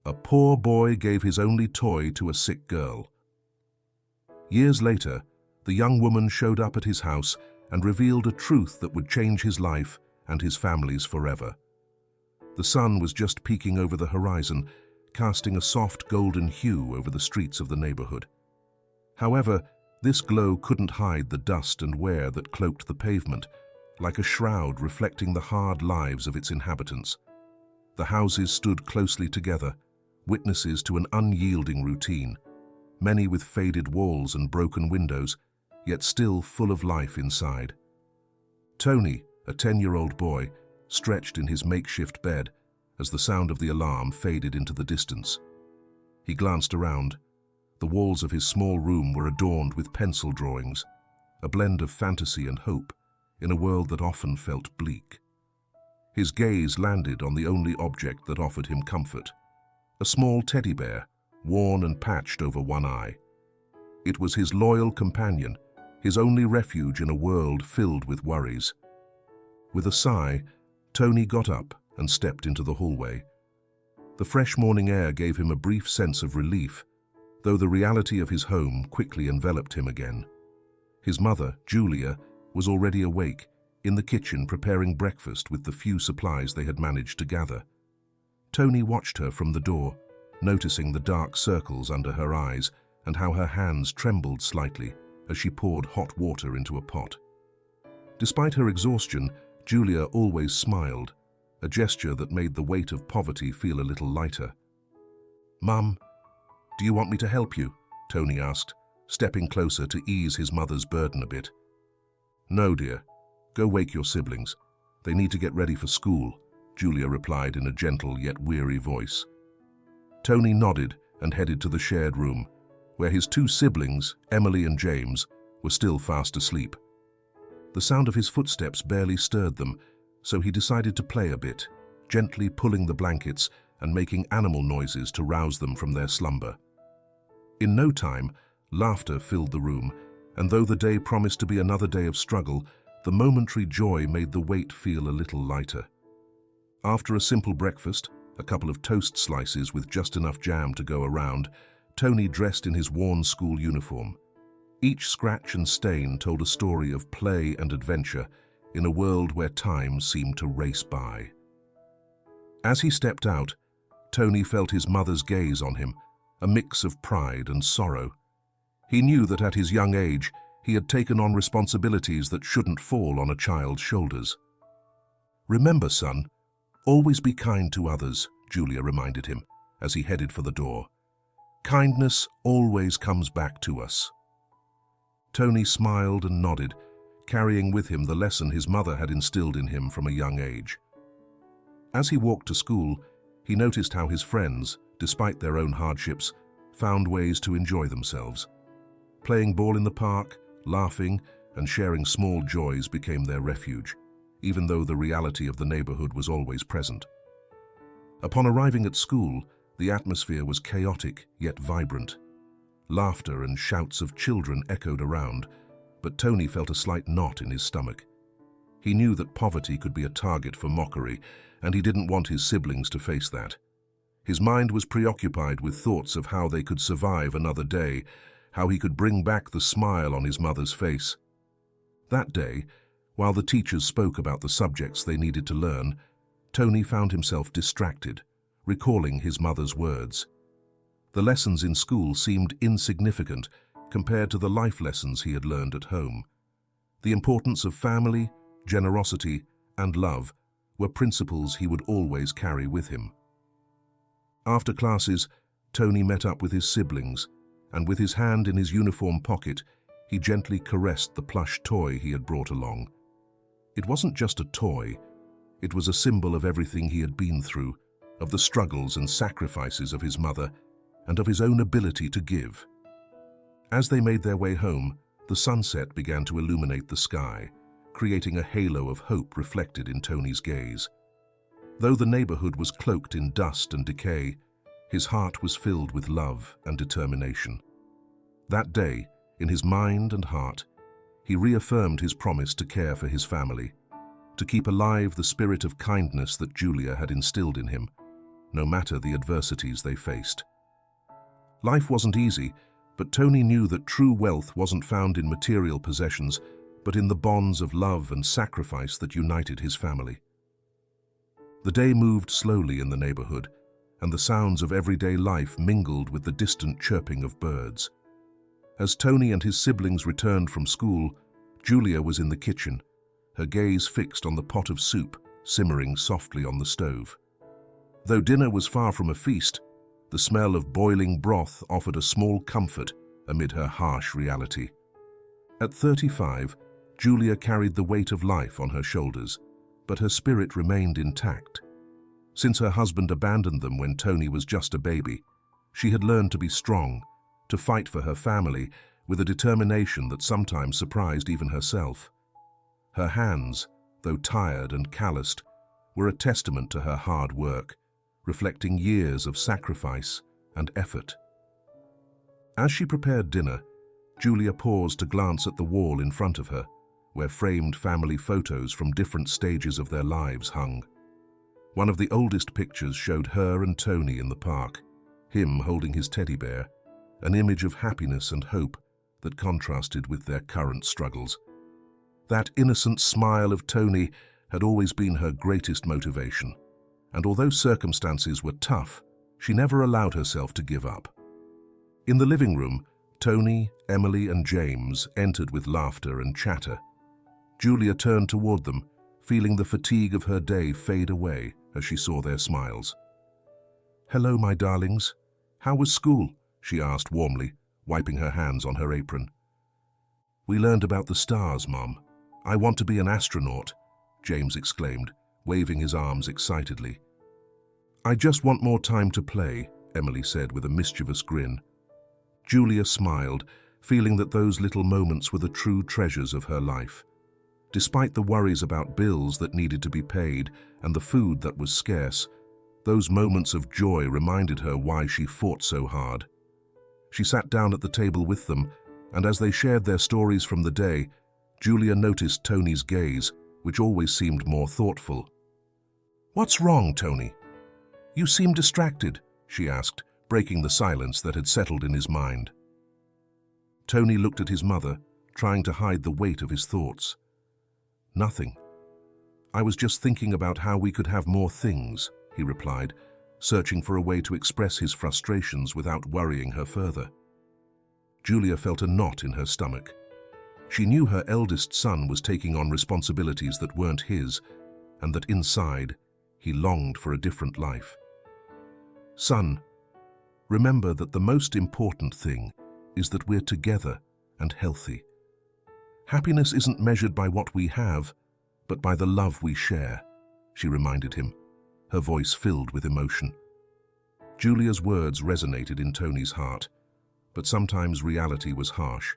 A poor boy gave his only toy to a sick girl. Years later, the young woman showed up at his house and revealed a truth that would change his life and his family's forever. The sun was just peeking over the horizon, casting a soft golden hue over the streets of the neighborhood. However, this glow couldn't hide the dust and wear that cloaked the pavement, like a shroud reflecting the hard lives of its inhabitants. The houses stood closely together, witnesses to an unyielding routine, many with faded walls and broken windows, yet still full of life inside. Tony, a 10-year-old boy, stretched in his makeshift bed as the sound of the alarm faded into the distance. He glanced around. The walls of his small room were adorned with pencil drawings, a blend of fantasy and hope in a world that often felt bleak. His gaze landed on the only object that offered him comfort, a small teddy bear, worn and patched over one eye. It was his loyal companion, his only refuge in a world filled with worries. With a sigh, Tony got up and stepped into the hallway. The fresh morning air gave him a brief sense of relief, though the reality of his home quickly enveloped him again. His mother, Julia, was already awake, in the kitchen preparing breakfast with the few supplies they had managed to gather. Tony watched her from the door, noticing the dark circles under her eyes and how her hands trembled slightly as she poured hot water into a pot. Despite her exhaustion, Julia always smiled, a gesture that made the weight of poverty feel a little lighter. "Mum, do you want me to help you?" Tony asked, stepping closer to ease his mother's burden a bit. "No, dear. Go wake your siblings. They need to get ready for school," Julia replied in a gentle yet weary voice. Tony nodded and headed to the shared room, where his two siblings, Emily and James, were still fast asleep. The sound of his footsteps barely stirred them, so he decided to play a bit, gently pulling the blankets and making animal noises to rouse them from their slumber. In no time, laughter filled the room, and though the day promised to be another day of struggle, the momentary joy made the weight feel a little lighter. After a simple breakfast, a couple of toast slices with just enough jam to go around, Tony dressed in his worn school uniform. Each scratch and stain told a story of play and adventure in a world where time seemed to race by. As he stepped out, Tony felt his mother's gaze on him, a mix of pride and sorrow. He knew that at his young age, he had taken on responsibilities that shouldn't fall on a child's shoulders. "Remember, son, always be kind to others," Julia reminded him as he headed for the door. "Kindness always comes back to us." Tony smiled and nodded, carrying with him the lesson his mother had instilled in him from a young age. As he walked to school, he noticed how his friends, despite their own hardships, found ways to enjoy themselves. Playing ball in the park, laughing, and sharing small joys became their refuge, even though the reality of the neighborhood was always present. Upon arriving at school, the atmosphere was chaotic yet vibrant. Laughter and shouts of children echoed around, but Tony felt a slight knot in his stomach. He knew that poverty could be a target for mockery, and he didn't want his siblings to face that. His mind was preoccupied with thoughts of how they could survive another day, how he could bring back the smile on his mother's face. That day, while the teachers spoke about the subjects they needed to learn, Tony found himself distracted, recalling his mother's words. The lessons in school seemed insignificant compared to the life lessons he had learned at home. The importance of family, generosity, and love were principles he would always carry with him. After classes, Tony met up with his siblings, and with his hand in his uniform pocket, he gently caressed the plush toy he had brought along. It wasn't just a toy, it was a symbol of everything he had been through, of the struggles and sacrifices of his mother, and of his own ability to give. As they made their way home, the sunset began to illuminate the sky, creating a halo of hope reflected in Tony's gaze. Though the neighborhood was cloaked in dust and decay, his heart was filled with love and determination. That day, in his mind and heart, he reaffirmed his promise to care for his family, to keep alive the spirit of kindness that Julia had instilled in him. no matter the adversities they faced. Life wasn't easy, but Tony knew that true wealth wasn't found in material possessions, but in the bonds of love and sacrifice that united his family. The day moved slowly in the neighborhood, and the sounds of everyday life mingled with the distant chirping of birds. As Tony and his siblings returned from school, Julia was in the kitchen, her gaze fixed on the pot of soup simmering softly on the stove. Though dinner was far from a feast, the smell of boiling broth offered a small comfort amid her harsh reality. At 35, Julia carried the weight of life on her shoulders, but her spirit remained intact. Since her husband abandoned them when Tony was just a baby, she had learned to be strong, to fight for her family with a determination that sometimes surprised even herself. Her hands, though tired and calloused, were a testament to her hard work, reflecting years of sacrifice and effort. As she prepared dinner, Julia paused to glance at the wall in front of her, where framed family photos from different stages of their lives hung. One of the oldest pictures showed her and Tony in the park, him holding his teddy bear, an image of happiness and hope that contrasted with their current struggles. That innocent smile of Tony had always been her greatest motivation, and although circumstances were tough, she never allowed herself to give up. In the living room, Tony, Emily, and James entered with laughter and chatter. Julia turned toward them, feeling the fatigue of her day fade away as she saw their smiles. "Hello, my darlings. How was school?" she asked warmly, wiping her hands on her apron. "We learned about the stars, Mom. I want to be an astronaut," James exclaimed, waving his arms excitedly. "I just want more time to play," Emily said with a mischievous grin. Julia smiled, feeling that those little moments were the true treasures of her life. Despite the worries about bills that needed to be paid and the food that was scarce, those moments of joy reminded her why she fought so hard. She sat down at the table with them, and as they shared their stories from the day, Julia noticed Tony's gaze, which always seemed more thoughtful. "What's wrong, Tony? You seem distracted," she asked, breaking the silence that had settled in his mind. Tony looked at his mother, trying to hide the weight of his thoughts. "Nothing. I was just thinking about how we could have more things," he replied, searching for a way to express his frustrations without worrying her further. Julia felt a knot in her stomach. She knew her eldest son was taking on responsibilities that weren't his, and that inside, he longed for a different life. "Son, remember that the most important thing is that we're together and healthy. Happiness isn't measured by what we have, but by the love we share," she reminded him, her voice filled with emotion. Julia's words resonated in Tony's heart, but sometimes reality was harsh.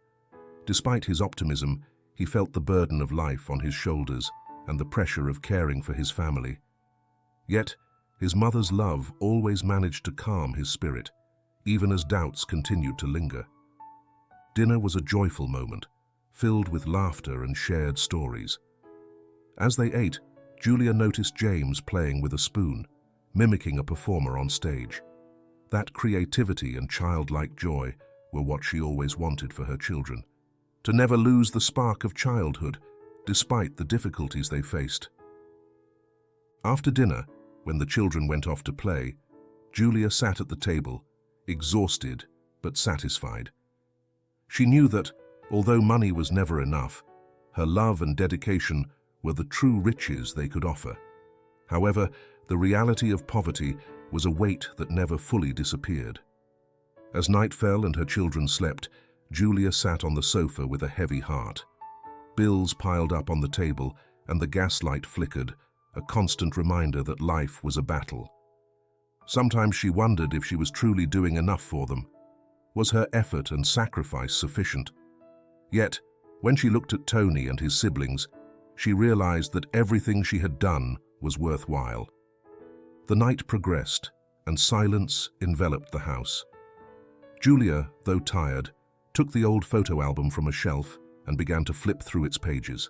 Despite his optimism, he felt the burden of life on his shoulders and the pressure of caring for his family. Yet, his mother's love always managed to calm his spirit, even as doubts continued to linger. Dinner was a joyful moment, filled with laughter and shared stories. As they ate, Julia noticed James playing with a spoon, mimicking a performer on stage. That creativity and childlike joy were what she always wanted for her children, to never lose the spark of childhood, despite the difficulties they faced. After dinner, when the children went off to play, Julia sat at the table, exhausted but satisfied. She knew that, although money was never enough, her love and dedication were the true riches they could offer. However, the reality of poverty was a weight that never fully disappeared. As night fell and her children slept, Julia sat on the sofa with a heavy heart. Bills piled up on the table and the gaslight flickered, a constant reminder that life was a battle. Sometimes she wondered if she was truly doing enough for them. Was her effort and sacrifice sufficient? Yet, when she looked at Tony and his siblings, she realized that everything she had done was worthwhile. The night progressed, and silence enveloped the house. Julia, though tired, took the old photo album from a shelf and began to flip through its pages.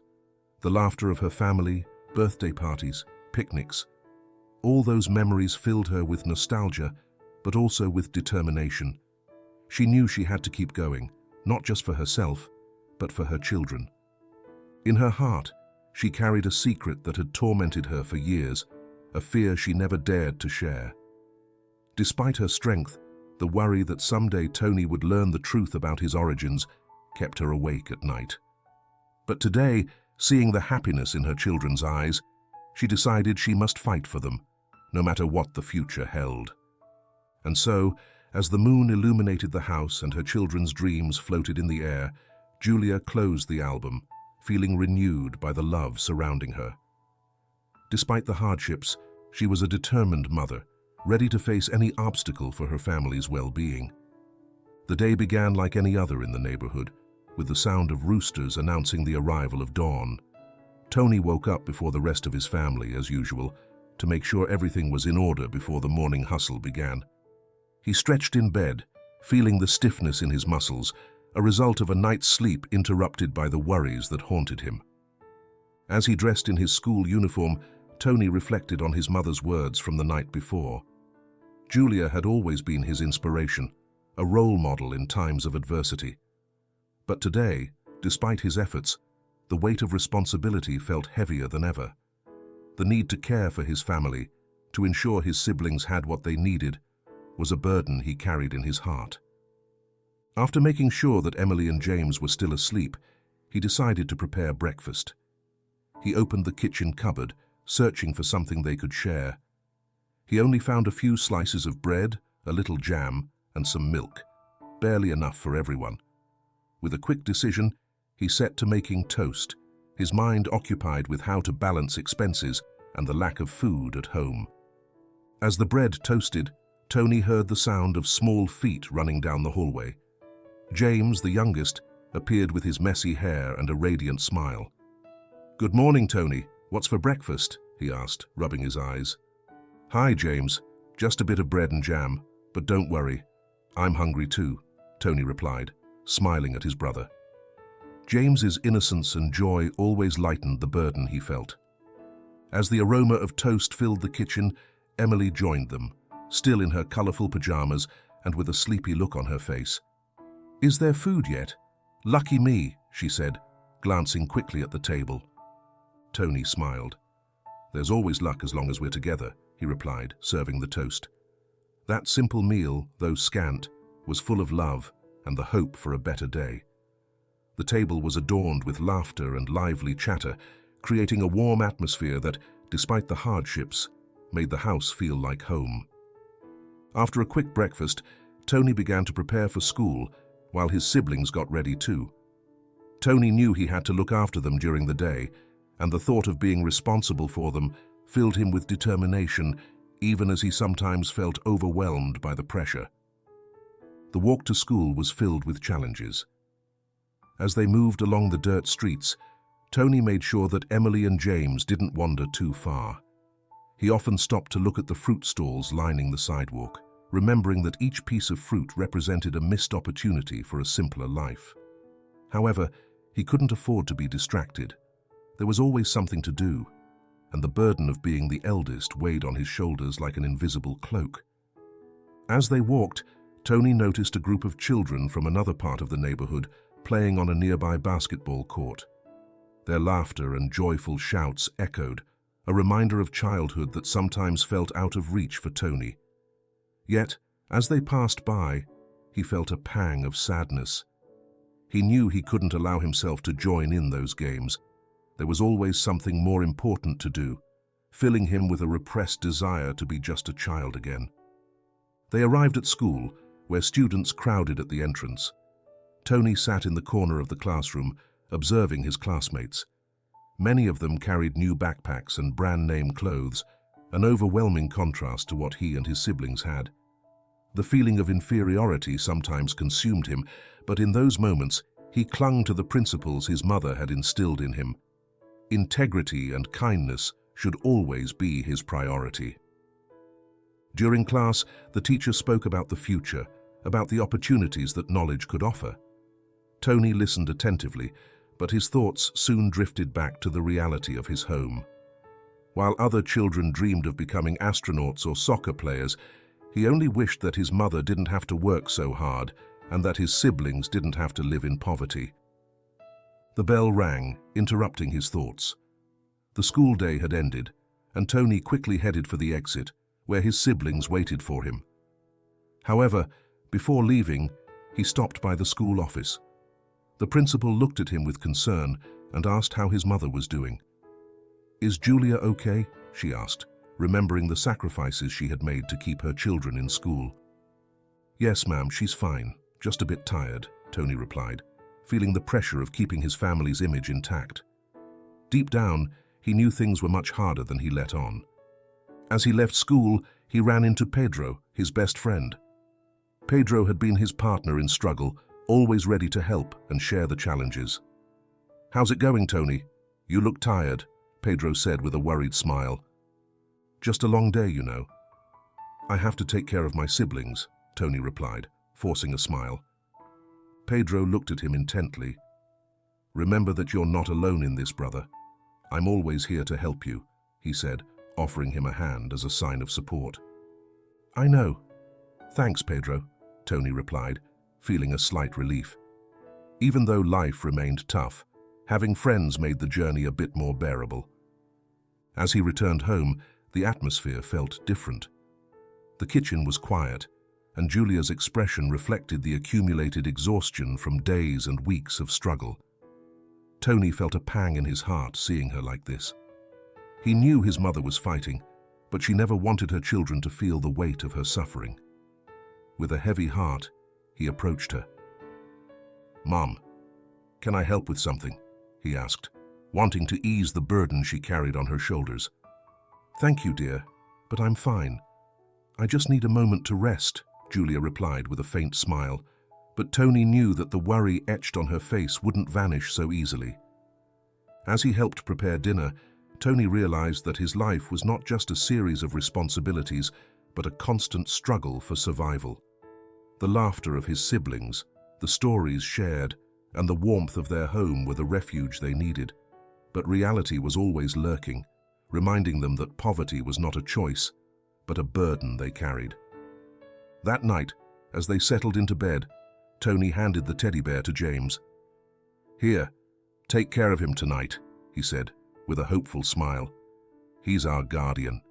The laughter of her family, birthday parties, picnics. All those memories filled her with nostalgia, but also with determination. She knew she had to keep going, not just for herself, but for her children. In her heart, she carried a secret that had tormented her for years, a fear she never dared to share. Despite her strength, the worry that someday Tony would learn the truth about his origins kept her awake at night. But today, seeing the happiness in her children's eyes, she decided she must fight for them, no matter what the future held. And so, as the moon illuminated the house and her children's dreams floated in the air, Julia closed the album, feeling renewed by the love surrounding her. Despite the hardships, she was a determined mother, ready to face any obstacle for her family's well-being. The day began like any other in the neighborhood, with the sound of roosters announcing the arrival of dawn. Tony woke up before the rest of his family, as usual, to make sure everything was in order before the morning hustle began. He stretched in bed, feeling the stiffness in his muscles, a result of a night's sleep interrupted by the worries that haunted him. As he dressed in his school uniform, Tony reflected on his mother's words from the night before. Julia had always been his inspiration, a role model in times of adversity. But today, despite his efforts, the weight of responsibility felt heavier than ever. The need to care for his family, to ensure his siblings had what they needed, was a burden he carried in his heart. After making sure that Emily and James were still asleep, he decided to prepare breakfast. He opened the kitchen cupboard, searching for something they could share. He only found a few slices of bread, a little jam, and some milk, barely enough for everyone. With a quick decision, he set to making toast, his mind occupied with how to balance expenses and the lack of food at home. As the bread toasted, Tony heard the sound of small feet running down the hallway. James, the youngest, appeared with his messy hair and a radiant smile. "Good morning, Tony. What's for breakfast?" he asked, rubbing his eyes. "Hi, James. Just a bit of bread and jam, but don't worry. I'm hungry too," Tony replied, smiling at his brother. James's innocence and joy always lightened the burden he felt. As the aroma of toast filled the kitchen, Emily joined them, still in her colorful pajamas and with a sleepy look on her face. "Is there food yet? Lucky me," she said, glancing quickly at the table. Tony smiled. "There's always luck as long as we're together," he replied, serving the toast. That simple meal, though scant, was full of love and the hope for a better day. The table was adorned with laughter and lively chatter, creating a warm atmosphere that, despite the hardships, made the house feel like home. After a quick breakfast, Tony began to prepare for school, while his siblings got ready too. Tony knew he had to look after them during the day, and the thought of being responsible for them filled him with determination, even as he sometimes felt overwhelmed by the pressure. The walk to school was filled with challenges. As they moved along the dirt streets, Tony made sure that Emily and James didn't wander too far. He often stopped to look at the fruit stalls lining the sidewalk, remembering that each piece of fruit represented a missed opportunity for a simpler life. However, he couldn't afford to be distracted. There was always something to do, and the burden of being the eldest weighed on his shoulders like an invisible cloak. As they walked, Tony noticed a group of children from another part of the neighborhood playing on a nearby basketball court. Their laughter and joyful shouts echoed, a reminder of childhood that sometimes felt out of reach for Tony. Yet, as they passed by, he felt a pang of sadness. He knew he couldn't allow himself to join in those games. There was always something more important to do, filling him with a repressed desire to be just a child again. They arrived at school, where students crowded at the entrance. Tony sat in the corner of the classroom, observing his classmates. Many of them carried new backpacks and brand-name clothes, an overwhelming contrast to what he and his siblings had. The feeling of inferiority sometimes consumed him, but in those moments, he clung to the principles his mother had instilled in him. Integrity and kindness should always be his priority. During class, the teacher spoke about the future, about the opportunities that knowledge could offer. Tony listened attentively, but his thoughts soon drifted back to the reality of his home. While other children dreamed of becoming astronauts or soccer players, he only wished that his mother didn't have to work so hard and that his siblings didn't have to live in poverty. The bell rang, interrupting his thoughts. The school day had ended, and Tony quickly headed for the exit, where his siblings waited for him. However, before leaving, he stopped by the school office. The principal looked at him with concern and asked how his mother was doing. "Is Julia okay?" she asked, remembering the sacrifices she had made to keep her children in school. "Yes, ma'am, she's fine, just a bit tired," Tony replied, feeling the pressure of keeping his family's image intact. Deep down, he knew things were much harder than he let on. As he left school, he ran into Pedro, his best friend. Pedro had been his partner in struggle, always ready to help and share the challenges. "How's it going, Tony? You look tired," Pedro said with a worried smile. "Just a long day, you know." "I have to take care of my siblings," Tony replied, forcing a smile. Pedro looked at him intently. "Remember that you're not alone in this, brother. I'm always here to help you," he said, offering him a hand as a sign of support. "I know. Thanks, Pedro," Tony replied, feeling a slight relief. Even though life remained tough, having friends made the journey a bit more bearable. As he returned home, the atmosphere felt different. The kitchen was quiet, and Julia's expression reflected the accumulated exhaustion from days and weeks of struggle. Tony felt a pang in his heart seeing her like this. He knew his mother was fighting, but she never wanted her children to feel the weight of her suffering. With a heavy heart, he approached her. "Mom, can I help with something?" he asked, wanting to ease the burden she carried on her shoulders. "Thank you, dear, but I'm fine. I just need a moment to rest," Julia replied with a faint smile, but Tony knew that the worry etched on her face wouldn't vanish so easily. As he helped prepare dinner, Tony realized that his life was not just a series of responsibilities, but a constant struggle for survival. The laughter of his siblings, the stories shared, and the warmth of their home were the refuge they needed. But reality was always lurking, reminding them that poverty was not a choice, but a burden they carried. That night, as they settled into bed, Tony handed the teddy bear to James. "Here, take care of him tonight," he said, with a hopeful smile. "He's our guardian."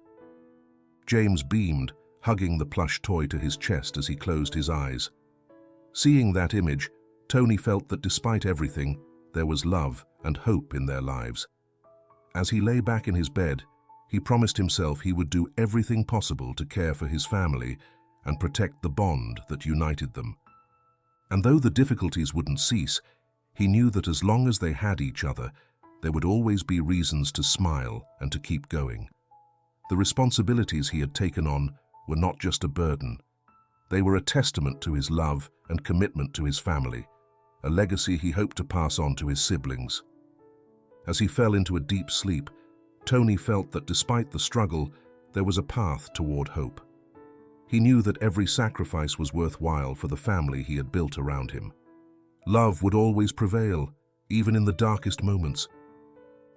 James beamed, hugging the plush toy to his chest as he closed his eyes. Seeing that image, Tony felt that despite everything, there was love and hope in their lives. As he lay back in his bed, he promised himself he would do everything possible to care for his family and protect the bond that united them. And though the difficulties wouldn't cease, he knew that as long as they had each other, there would always be reasons to smile and to keep going. The responsibilities he had taken on were not just a burden. They were a testament to his love and commitment to his family, a legacy he hoped to pass on to his siblings. As he fell into a deep sleep, Tony felt that despite the struggle, there was a path toward hope. He knew that every sacrifice was worthwhile for the family he had built around him. Love would always prevail, even in the darkest moments.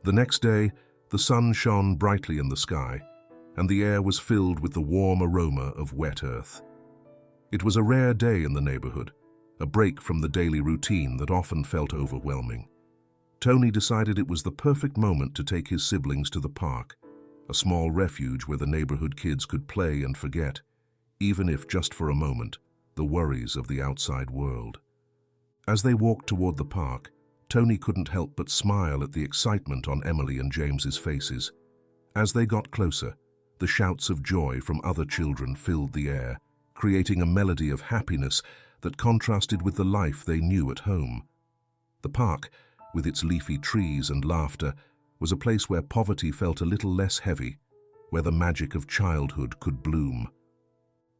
The next day, the sun shone brightly in the sky, and the air was filled with the warm aroma of wet earth. It was a rare day in the neighborhood, a break from the daily routine that often felt overwhelming. Tony decided it was the perfect moment to take his siblings to the park, a small refuge where the neighborhood kids could play and forget, even if just for a moment, the worries of the outside world. As they walked toward the park, Tony couldn't help but smile at the excitement on Emily and James's faces. As they got closer, the shouts of joy from other children filled the air, creating a melody of happiness that contrasted with the life they knew at home. The park, with its leafy trees and laughter, was a place where poverty felt a little less heavy, where the magic of childhood could bloom.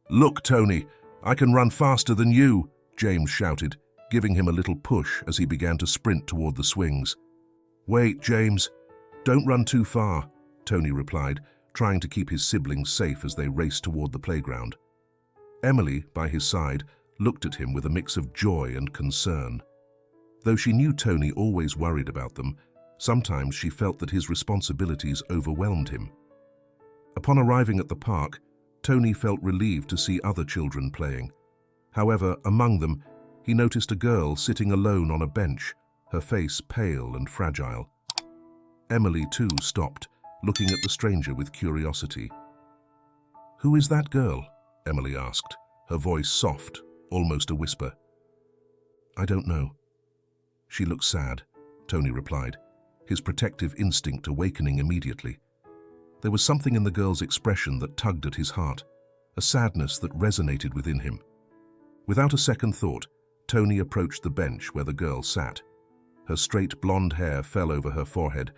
"Look, Tony, I can run faster than you," James shouted, giving him a little push as he began to sprint toward the swings. "Wait, James, don't run too far," Tony replied, trying to keep his siblings safe as they raced toward the playground. Emily, by his side, looked at him with a mix of joy and concern. Though she knew Tony always worried about them, sometimes she felt that his responsibilities overwhelmed him. Upon arriving at the park, Tony felt relieved to see other children playing. However, among them, he noticed a girl sitting alone on a bench, her face pale and fragile. Emily, too, stopped, looking at the stranger with curiosity. "Who is that girl?" Emily asked, her voice soft, almost a whisper. "I don't know." "She looks sad," Tony replied, his protective instinct awakening immediately. There was something in the girl's expression that tugged at his heart, a sadness that resonated within him. Without a second thought, Tony approached the bench where the girl sat. Her straight blonde hair fell over her forehead,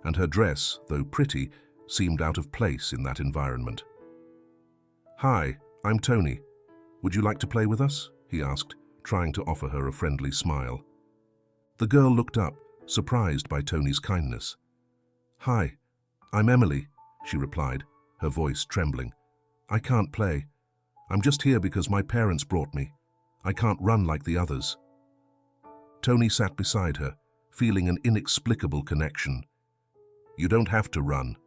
and her dress, though pretty, seemed out of place in that environment. "Hi, I'm Tony. Would you like to play with us?" he asked, trying to offer her a friendly smile. The girl looked up, surprised by Tony's kindness. "Hi, I'm Emily," she replied, her voice trembling. "I can't play. I'm just here because my parents brought me. I can't run like the others." Tony sat beside her, feeling an inexplicable connection. "You don't have to run.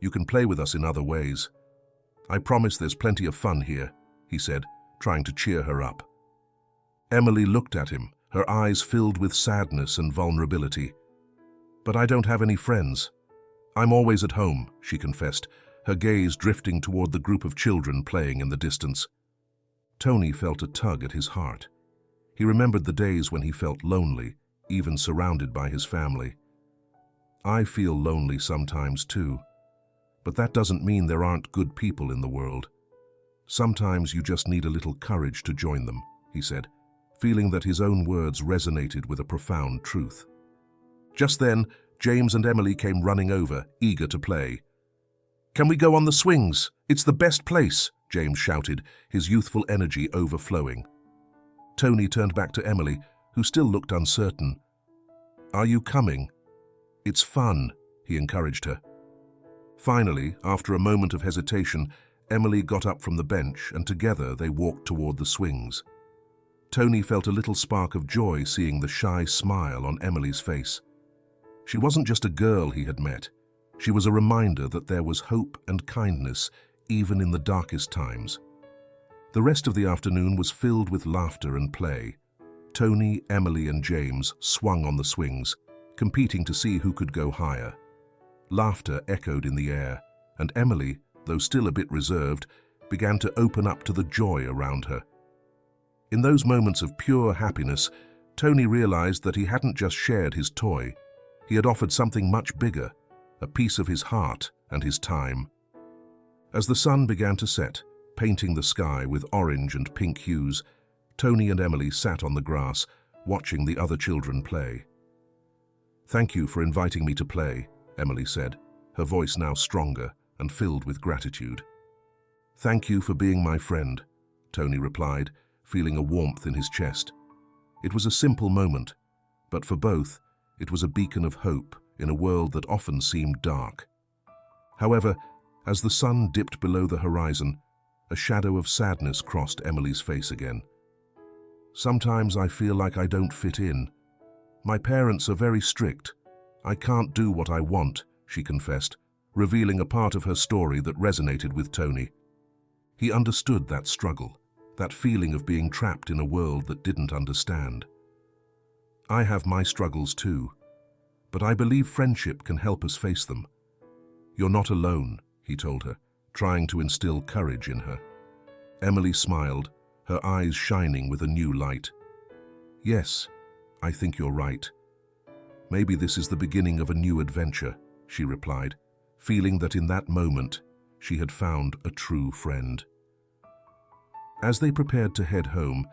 You can play with us in other ways. I promise there's plenty of fun here," he said, trying to cheer her up. Emily looked at him, her eyes filled with sadness and vulnerability. "But I don't have any friends. I'm always at home," she confessed, her gaze drifting toward the group of children playing in the distance. Tony felt a tug at his heart. He remembered the days when he felt lonely, even surrounded by his family. "I feel lonely sometimes too, but that doesn't mean there aren't good people in the world. Sometimes you just need a little courage to join them," he said, feeling that his own words resonated with a profound truth. Just then, James and Emily came running over, eager to play. "Can we go on the swings? It's the best place," James shouted, his youthful energy overflowing. Tony turned back to Emily, who still looked uncertain. "Are you coming?" "It's fun," he encouraged her. Finally, after a moment of hesitation, Emily got up from the bench and together they walked toward the swings. Tony felt a little spark of joy seeing the shy smile on Emily's face. She wasn't just a girl he had met. She was a reminder that there was hope and kindness even in the darkest times. The rest of the afternoon was filled with laughter and play. Tony, Emily, and James swung on the swings, competing to see who could go higher. Laughter echoed in the air, and Emily, though still a bit reserved, began to open up to the joy around her. In those moments of pure happiness, Tony realized that he hadn't just shared his toy. He had offered something much bigger, a piece of his heart and his time. As the sun began to set, painting the sky with orange and pink hues, Tony and Emily sat on the grass, watching the other children play. "Thank you for inviting me to play," Emily said, her voice now stronger and filled with gratitude. "Thank you for being my friend," Tony replied, feeling a warmth in his chest. It was a simple moment, but for both, it was a beacon of hope in a world that often seemed dark. However, as the sun dipped below the horizon, a shadow of sadness crossed Emily's face again. "Sometimes I feel like I don't fit in. My parents are very strict. I can't do what I want," she confessed, revealing a part of her story that resonated with Tony. He understood that struggle, that feeling of being trapped in a world that didn't understand. "I have my struggles too, but I believe friendship can help us face them." "You're not alone," he told her, trying to instill courage in her. Emily smiled, her eyes shining with a new light. "Yes, I think you're right. Maybe this is the beginning of a new adventure," she replied, feeling that in that moment she had found a true friend. As they prepared to head home,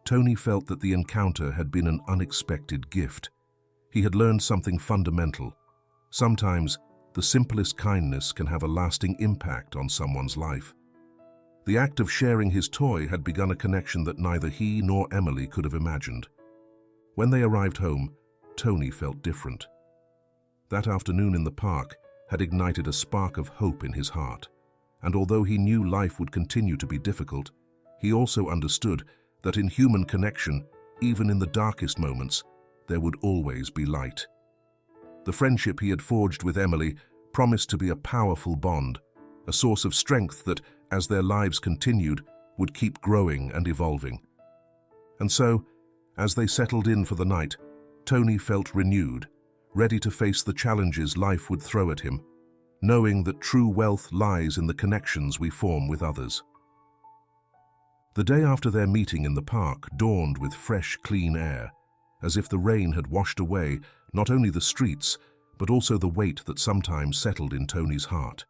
Tony felt that the encounter had been an unexpected gift. He had learned something fundamental. Sometimes, the simplest kindness can have a lasting impact on someone's life. The act of sharing his toy had begun a connection that neither he nor Emily could have imagined. When they arrived home, Tony felt different. That afternoon in the park had ignited a spark of hope in his heart, and although he knew life would continue to be difficult, he also understood that in human connection, even in the darkest moments, there would always be light. The friendship he had forged with Emily promised to be a powerful bond, a source of strength that, as their lives continued, would keep growing and evolving. And so, as they settled in for the night, Tony felt renewed, ready to face the challenges life would throw at him, knowing that true wealth lies in the connections we form with others. The day after their meeting in the park dawned with fresh, clean air, as if the rain had washed away not only the streets, but also the weight that sometimes settled in Tony's heart.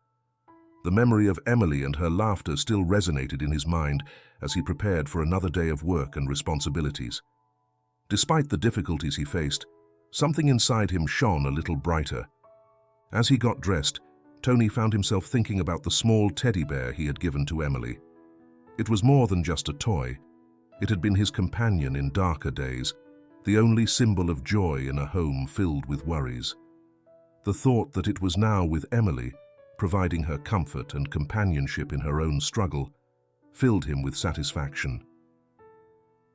The memory of Emily and her laughter still resonated in his mind as he prepared for another day of work and responsibilities. Despite the difficulties he faced, something inside him shone a little brighter. As he got dressed, Tony found himself thinking about the small teddy bear he had given to Emily. It was more than just a toy. It had been his companion in darker days, the only symbol of joy in a home filled with worries. The thought that it was now with Emily, providing her comfort and companionship in her own struggle, filled him with satisfaction.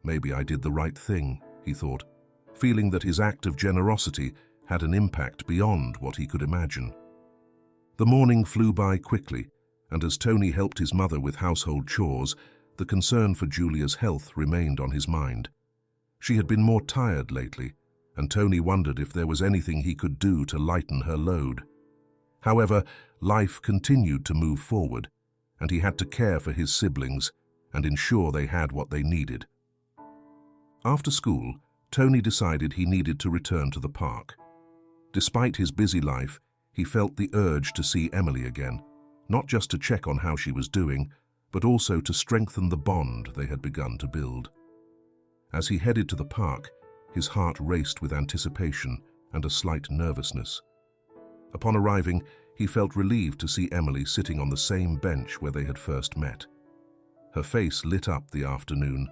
Maybe I did the right thing, he thought, feeling that his act of generosity had an impact beyond what he could imagine. The morning flew by quickly, and as Tony helped his mother with household chores, the concern for Julia's health remained on his mind. She had been more tired lately, and Tony wondered if there was anything he could do to lighten her load. However, life continued to move forward, and he had to care for his siblings and ensure they had what they needed. After school, Tony decided he needed to return to the park. Despite his busy life, he felt the urge to see Emily again, not just to check on how she was doing, but also to strengthen the bond they had begun to build. As he headed to the park, his heart raced with anticipation and a slight nervousness. Upon arriving, he felt relieved to see Emily sitting on the same bench where they had first met. Her face lit up the afternoon,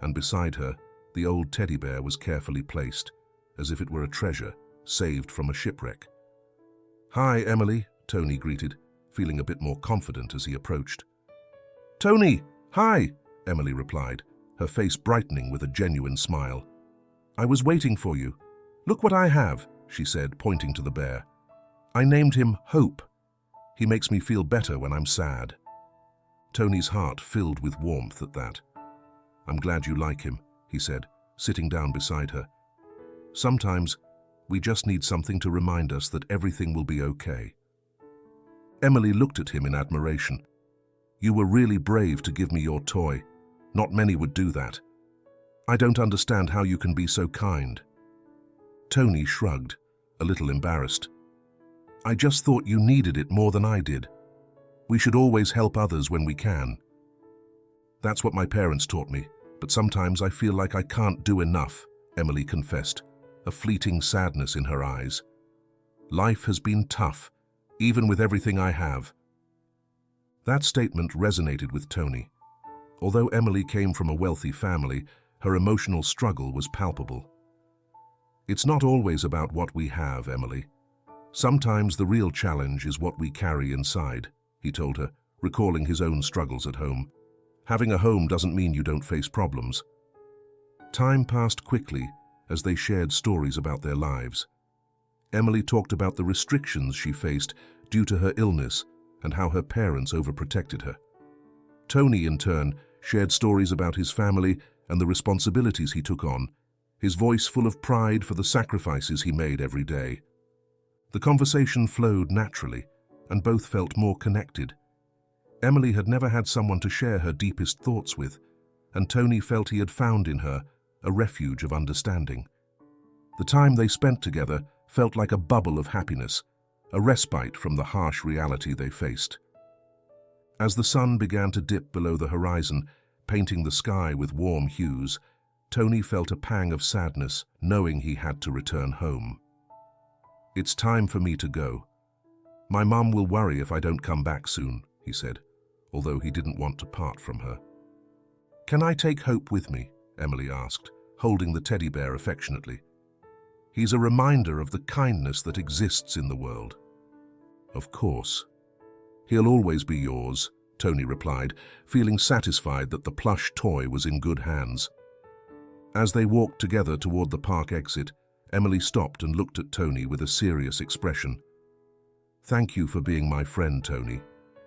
and beside her, the old teddy bear was carefully placed, as if it were a treasure saved from a shipwreck. "Hi, Emily," Tony greeted, feeling a bit more confident as he approached. "Tony, hi," Emily replied, her face brightening with a genuine smile. "I was waiting for you. Look what I have," she said, pointing to the bear. "I named him Hope. He makes me feel better when I'm sad." Tony's heart filled with warmth at that. "I'm glad you like him," he said, sitting down beside her. "Sometimes, we just need something to remind us that everything will be okay." Emily looked at him in admiration. "You were really brave to give me your toy. Not many would do that. I don't understand how you can be so kind." Tony shrugged, a little embarrassed. "I just thought you needed it more than I did. We should always help others when we can. That's what my parents taught me, but sometimes I feel like I can't do enough," Emily confessed, a fleeting sadness in her eyes. "Life has been tough, even with everything I have." That statement resonated with Tony. Although Emily came from a wealthy family, her emotional struggle was palpable. "It's not always about what we have, Emily. Sometimes the real challenge is what we carry inside," he told her, recalling his own struggles at home. "Having a home doesn't mean you don't face problems." Time passed quickly as they shared stories about their lives. Emily talked about the restrictions she faced due to her illness and how her parents overprotected her. Tony, in turn, shared stories about his family and the responsibilities he took on, his voice full of pride for the sacrifices he made every day. The conversation flowed naturally, and both felt more connected. Emily had never had someone to share her deepest thoughts with, and Tony felt he had found in her a refuge of understanding. The time they spent together felt like a bubble of happiness, a respite from the harsh reality they faced. As the sun began to dip below the horizon, painting the sky with warm hues, Tony felt a pang of sadness, knowing he had to return home. "It's time for me to go. My mum will worry if I don't come back soon," he said, although he didn't want to part from her. "Can I take Hope with me?" Emily asked, holding the teddy bear affectionately. "He's a reminder of the kindness that exists in the world." "Of course. He'll always be yours," Tony replied, feeling satisfied that the plush toy was in good hands. As they walked together toward the park exit, Emily stopped and looked at Tony with a serious expression. "Thank you for being my friend, Tony.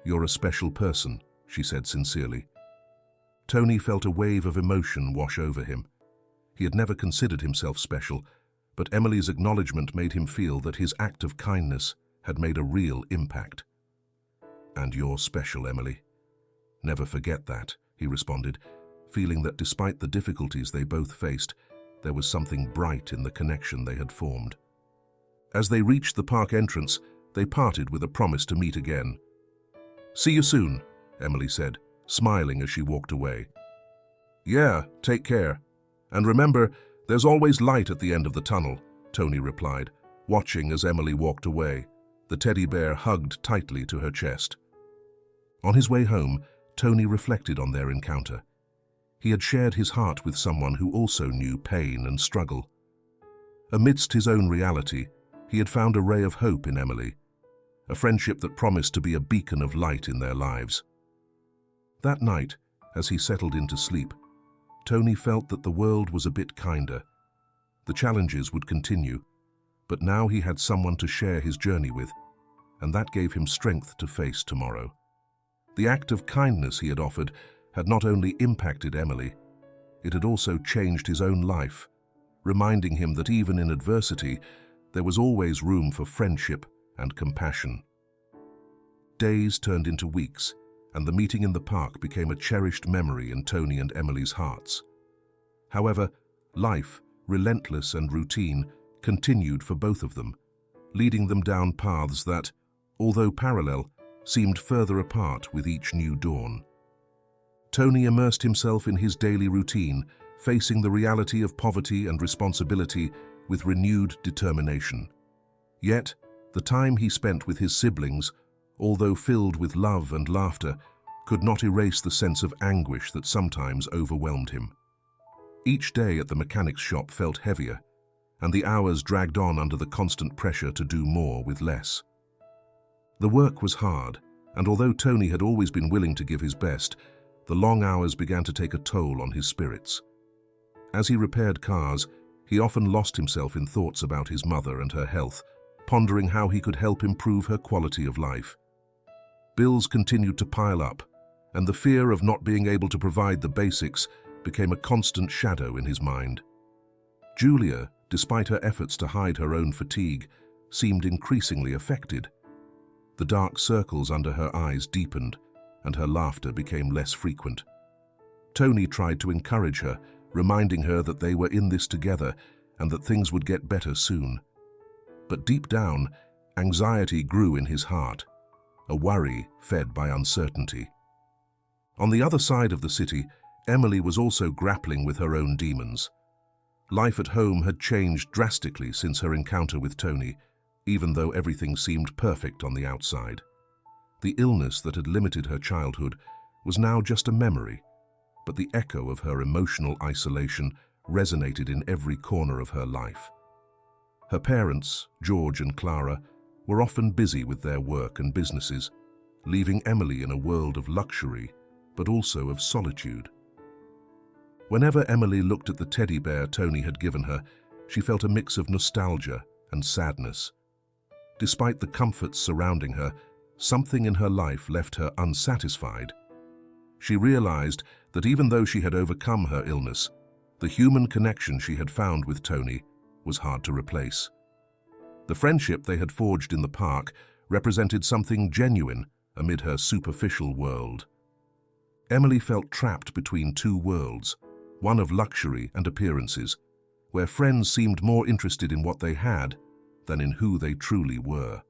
"You're a special person," she said sincerely. Tony felt a wave of emotion wash over him. He had never considered himself special, but Emily's acknowledgement made him feel that his act of kindness had made a real impact. "And you're special, Emily. Never forget that," he responded, feeling that despite the difficulties they both faced, there was something bright in the connection they had formed. As they reached the park entrance, they parted with a promise to meet again. "See you soon," Emily said, smiling as she walked away. "Yeah, take care. And remember, there's always light at the end of the tunnel," Tony replied, watching as Emily walked away, the teddy bear hugged tightly to her chest. On his way home, Tony reflected on their encounter. He had shared his heart with someone who also knew pain and struggle. Amidst his own reality, he had found a ray of hope in Emily, a friendship that promised to be a beacon of light in their lives. That night, as he settled into sleep, Tony felt that the world was a bit kinder. The challenges would continue, but now he had someone to share his journey with, and that gave him strength to face tomorrow. The act of kindness he had offered had not only impacted Emily, it had also changed his own life, reminding him that even in adversity, there was always room for friendship and compassion. Days turned into weeks, and the meeting in the park became a cherished memory in Tony and Emily's hearts. However, life, relentless and routine, continued for both of them, leading them down paths that, although parallel, seemed further apart with each new dawn. Tony immersed himself in his daily routine, facing the reality of poverty and responsibility with renewed determination. Yet, the time he spent with his siblings, although filled with love and laughter, could not erase the sense of anguish that sometimes overwhelmed him. Each day at the mechanic's shop felt heavier, and the hours dragged on under the constant pressure to do more with less. The work was hard, and although Tony had always been willing to give his best, the long hours began to take a toll on his spirits. As he repaired cars, he often lost himself in thoughts about his mother and her health, pondering how he could help improve her quality of life. Bills continued to pile up, and the fear of not being able to provide the basics became a constant shadow in his mind. Julia, despite her efforts to hide her own fatigue, seemed increasingly affected. The dark circles under her eyes deepened, and her laughter became less frequent. Tony tried to encourage her, reminding her that they were in this together and that things would get better soon. But deep down, anxiety grew in his heart, a worry fed by uncertainty. On the other side of the city, Emily was also grappling with her own demons. Life at home had changed drastically since her encounter with Tony, even though everything seemed perfect on the outside. The illness that had limited her childhood was now just a memory, but the echo of her emotional isolation resonated in every corner of her life. Her parents, George and Clara, were often busy with their work and businesses, leaving Emily in a world of luxury, but also of solitude. Whenever Emily looked at the teddy bear Tony had given her, she felt a mix of nostalgia and sadness. Despite the comforts surrounding her, something in her life left her unsatisfied. She realized that even though she had overcome her illness, the human connection she had found with Tony was hard to replace. The friendship they had forged in the park represented something genuine amid her superficial world. Emily felt trapped between two worlds, one of luxury and appearances, where friends seemed more interested in what they had than in who they truly were.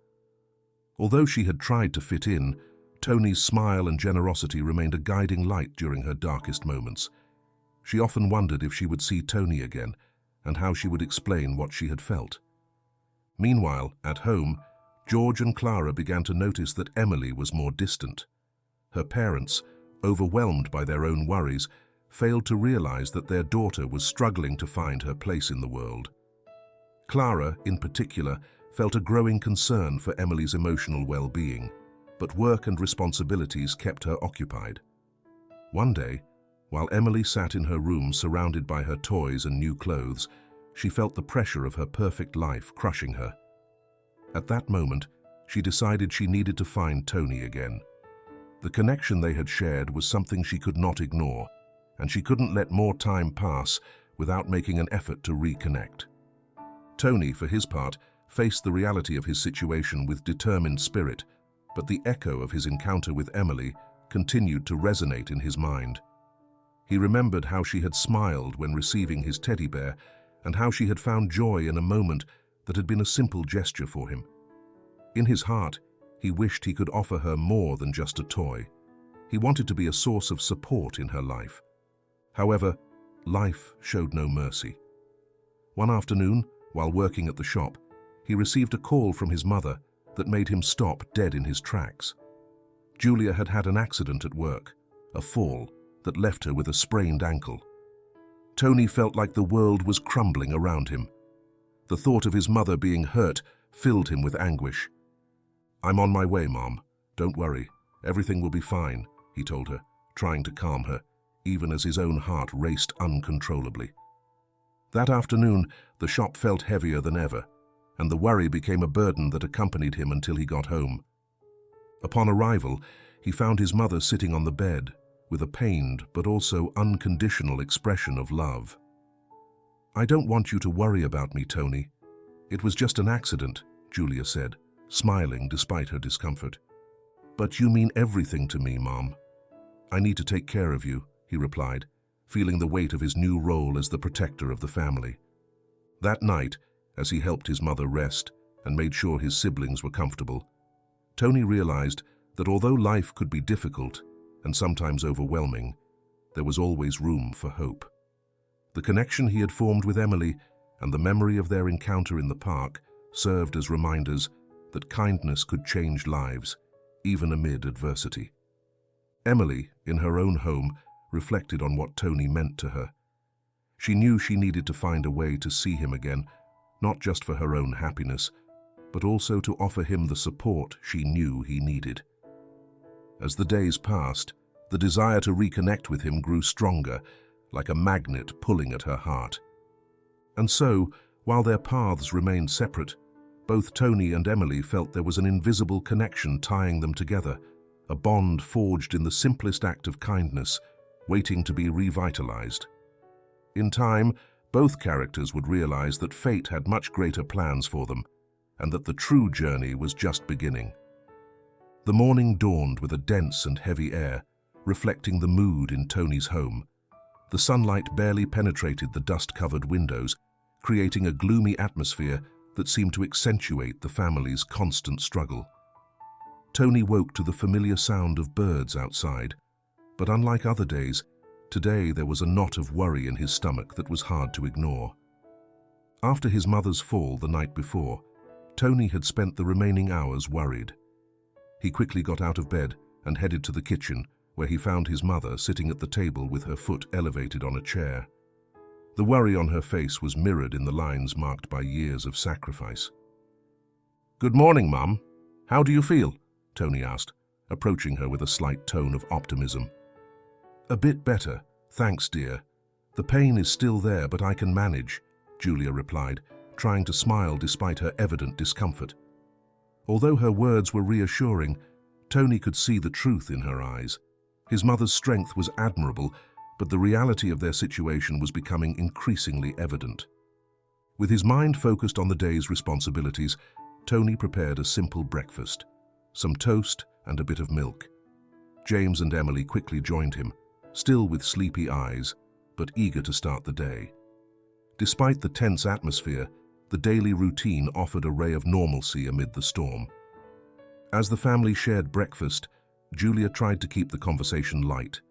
Although she had tried to fit in, Tony's smile and generosity remained a guiding light during her darkest moments. She often wondered if she would see Tony again and how she would explain what she had felt. Meanwhile, at home, George and Clara began to notice that Emily was more distant. Her parents, overwhelmed by their own worries, failed to realize that their daughter was struggling to find her place in the world. Clara, in particular, felt a growing concern for Emily's emotional well-being, but work and responsibilities kept her occupied. One day, while Emily sat in her room surrounded by her toys and new clothes, she felt the pressure of her perfect life crushing her. At that moment, she decided she needed to find Tony again. The connection they had shared was something she could not ignore, and she couldn't let more time pass without making an effort to reconnect. Tony, for his part, faced the reality of his situation with determined spirit, but the echo of his encounter with Emily continued to resonate in his mind. He remembered how she had smiled when receiving his teddy bear and how she had found joy in a moment that had been a simple gesture for him. In his heart, he wished he could offer her more than just a toy. He wanted to be a source of support in her life. However, life showed no mercy. One afternoon, while working at the shop, he received a call from his mother that made him stop dead in his tracks. Julia had had an accident at work, a fall that left her with a sprained ankle. Tony felt like the world was crumbling around him. The thought of his mother being hurt filled him with anguish. "I'm on my way, Mom. Don't worry. Everything will be fine," he told her, trying to calm her, even as his own heart raced uncontrollably. That afternoon, the shop felt heavier than ever, and the worry became a burden that accompanied him until he got home. Upon arrival, he found his mother sitting on the bed, with a pained but also unconditional expression of love. "I don't want you to worry about me, Tony. It was just an accident," Julia said, smiling despite her discomfort. "But you mean everything to me, Mom." "I need to take care of you," he replied, feeling the weight of his new role as the protector of the family. That night, as he helped his mother rest and made sure his siblings were comfortable, Tony realized that although life could be difficult and sometimes overwhelming, there was always room for hope. The connection he had formed with Emily and the memory of their encounter in the park served as reminders that kindness could change lives, even amid adversity. Emily, in her own home, reflected on what Tony meant to her. She knew she needed to find a way to see him again, not just for her own happiness, but also to offer him the support she knew he needed. As the days passed, the desire to reconnect with him grew stronger, like a magnet pulling at her heart. And so, while their paths remained separate, both Tony and Emily felt there was an invisible connection tying them together, a bond forged in the simplest act of kindness, waiting to be revitalized. In time, both characters would realize that fate had much greater plans for them, and that the true journey was just beginning. The morning dawned with a dense and heavy air, reflecting the mood in Tony's home. The sunlight barely penetrated the dust-covered windows, creating a gloomy atmosphere that seemed to accentuate the family's constant struggle. Tony woke to the familiar sound of birds outside, but unlike other days, today there was a knot of worry in his stomach that was hard to ignore. After his mother's fall the night before, Tony had spent the remaining hours worried. He quickly got out of bed and headed to the kitchen, where he found his mother sitting at the table with her foot elevated on a chair. The worry on her face was mirrored in the lines marked by years of sacrifice. "Good morning, Mum. How do you feel?" Tony asked, approaching her with a slight tone of optimism. "A bit better, thanks, dear. The pain is still there, but I can manage," Julia replied, trying to smile despite her evident discomfort. Although her words were reassuring, Tony could see the truth in her eyes. His mother's strength was admirable, but the reality of their situation was becoming increasingly evident. With his mind focused on the day's responsibilities, Tony prepared a simple breakfast, some toast and a bit of milk. James and Emily quickly joined him, still with sleepy eyes, but eager to start the day. Despite the tense atmosphere, the daily routine offered a ray of normalcy amid the storm. As the family shared breakfast, Julia tried to keep the conversation light.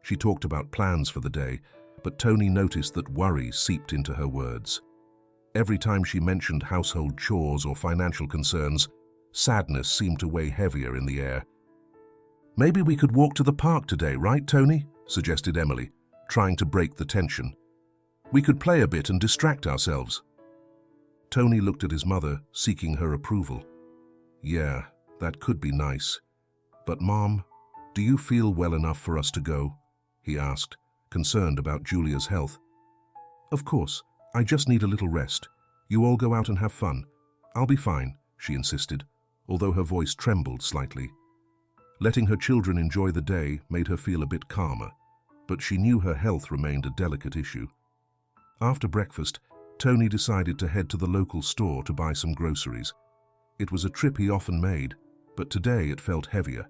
She talked about plans for the day, but Tony noticed that worry seeped into her words. Every time she mentioned household chores or financial concerns, sadness seemed to weigh heavier in the air. "Maybe we could walk to the park today, right, Tony?" suggested Emily, trying to break the tension. "We could play a bit and distract ourselves." Tony looked at his mother, seeking her approval. "Yeah, that could be nice. But Mom, do you feel well enough for us to go?" he asked, concerned about Julia's health. "Of course, I just need a little rest. You all go out and have fun. I'll be fine," she insisted, although her voice trembled slightly. Letting her children enjoy the day made her feel a bit calmer, but she knew her health remained a delicate issue. After breakfast, Tony decided to head to the local store to buy some groceries. It was a trip he often made, but today it felt heavier.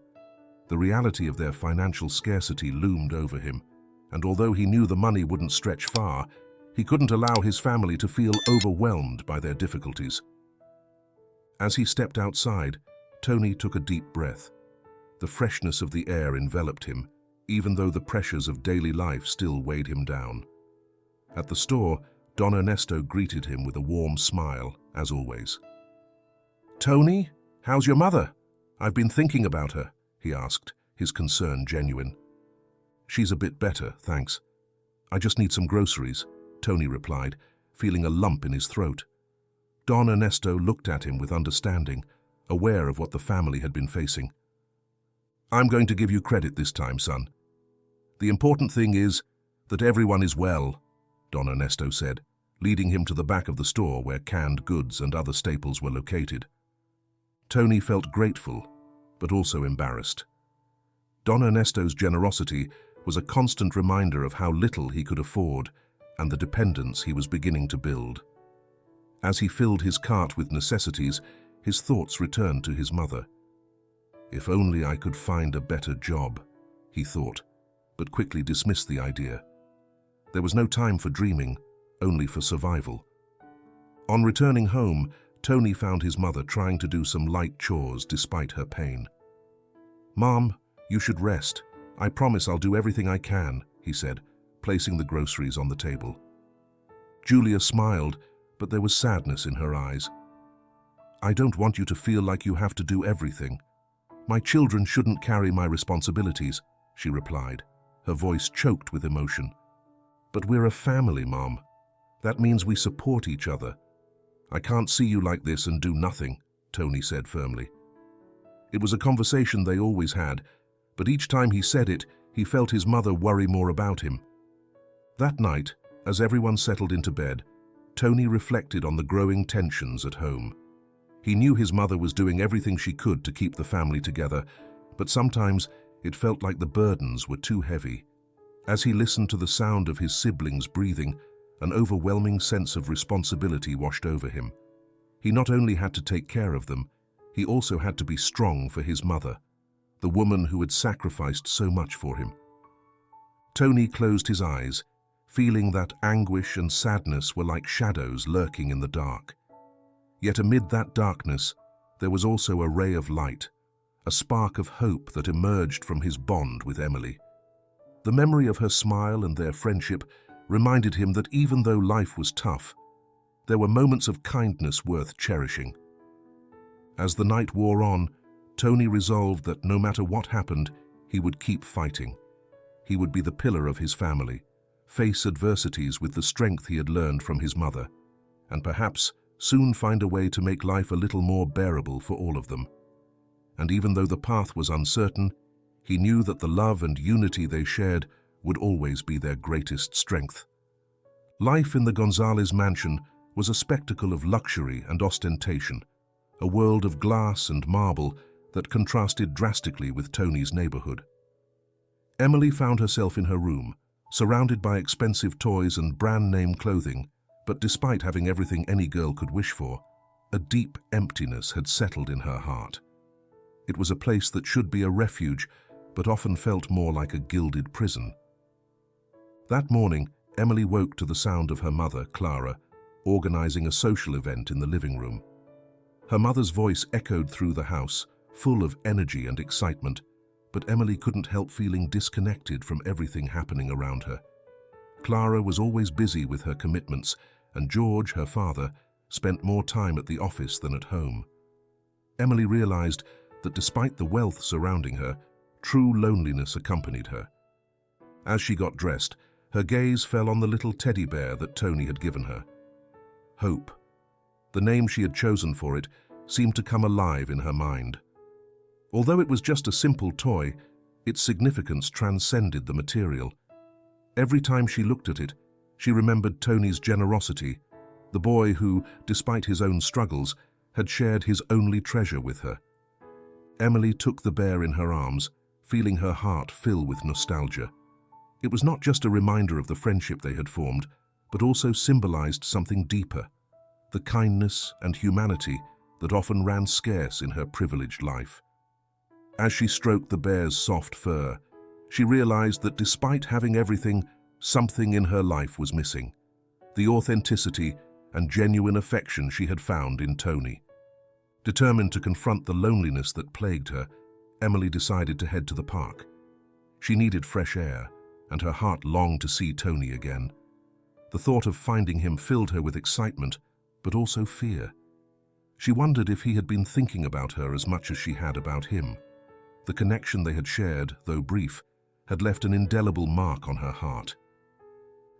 The reality of their financial scarcity loomed over him, and although he knew the money wouldn't stretch far, he couldn't allow his family to feel overwhelmed by their difficulties. As he stepped outside, Tony took a deep breath. The freshness of the air enveloped him, even though the pressures of daily life still weighed him down. At the store, Don Ernesto greeted him with a warm smile, as always. "Tony, how's your mother? I've been thinking about her," he asked, his concern genuine. "She's a bit better, thanks. I just need some groceries," Tony replied, feeling a lump in his throat. Don Ernesto looked at him with understanding, aware of what the family had been facing. "I'm going to give you credit this time, son. The important thing is that everyone is well," Don Ernesto said, leading him to the back of the store where canned goods and other staples were located. Tony felt grateful, but also embarrassed. Don Ernesto's generosity was a constant reminder of how little he could afford and the dependence he was beginning to build. As he filled his cart with necessities, his thoughts returned to his mother. "If only I could find a better job," he thought, but quickly dismissed the idea. There was no time for dreaming, only for survival. On returning home, Tony found his mother trying to do some light chores despite her pain. "Mom, you should rest. I promise I'll do everything I can," he said, placing the groceries on the table. Julia smiled, but there was sadness in her eyes. "I don't want you to feel like you have to do everything. My children shouldn't carry my responsibilities," she replied, her voice choked with emotion. "But we're a family, Mom. That means we support each other. I can't see you like this and do nothing," Tony said firmly. It was a conversation they always had, but each time he said it, he felt his mother worry more about him. That night, as everyone settled into bed, Tony reflected on the growing tensions at home. He knew his mother was doing everything she could to keep the family together, but sometimes it felt like the burdens were too heavy. As he listened to the sound of his siblings breathing, an overwhelming sense of responsibility washed over him. He not only had to take care of them, he also had to be strong for his mother, the woman who had sacrificed so much for him. Tony closed his eyes, feeling that anguish and sadness were like shadows lurking in the dark. Yet amid that darkness, there was also a ray of light, a spark of hope that emerged from his bond with Emily. The memory of her smile and their friendship reminded him that even though life was tough, there were moments of kindness worth cherishing. As the night wore on, Tony resolved that no matter what happened, he would keep fighting. He would be the pillar of his family, face adversities with the strength he had learned from his mother, and perhaps soon find a way to make life a little more bearable for all of them. And even though the path was uncertain, he knew that the love and unity they shared would always be their greatest strength. Life in the Gonzalez mansion was a spectacle of luxury and ostentation, a world of glass and marble that contrasted drastically with Tony's neighborhood. Emily found herself in her room, surrounded by expensive toys and brand-name clothing, but despite having everything any girl could wish for, a deep emptiness had settled in her heart. It was a place that should be a refuge, but often felt more like a gilded prison. That morning, Emily woke to the sound of her mother, Clara, organizing a social event in the living room. Her mother's voice echoed through the house, full of energy and excitement, but Emily couldn't help feeling disconnected from everything happening around her. Clara was always busy with her commitments, and George, her father, spent more time at the office than at home. Emily realized that despite the wealth surrounding her, true loneliness accompanied her. As she got dressed, her gaze fell on the little teddy bear that Tony had given her. Hope, the name she had chosen for it, seemed to come alive in her mind. Although it was just a simple toy, its significance transcended the material. Every time she looked at it, she remembered Tony's generosity, the boy who, despite his own struggles, had shared his only treasure with her. Emily took the bear in her arms, feeling her heart fill with nostalgia. It was not just a reminder of the friendship they had formed, but also symbolized something deeper, the kindness and humanity that often ran scarce in her privileged life. As she stroked the bear's soft fur, she realized that despite having everything, something in her life was missing: the authenticity and genuine affection she had found in Tony. Determined to confront the loneliness that plagued her, Emily decided to head to the park. She needed fresh air, and her heart longed to see Tony again. The thought of finding him filled her with excitement, but also fear. She wondered if he had been thinking about her as much as she had about him. The connection they had shared, though brief, had left an indelible mark on her heart.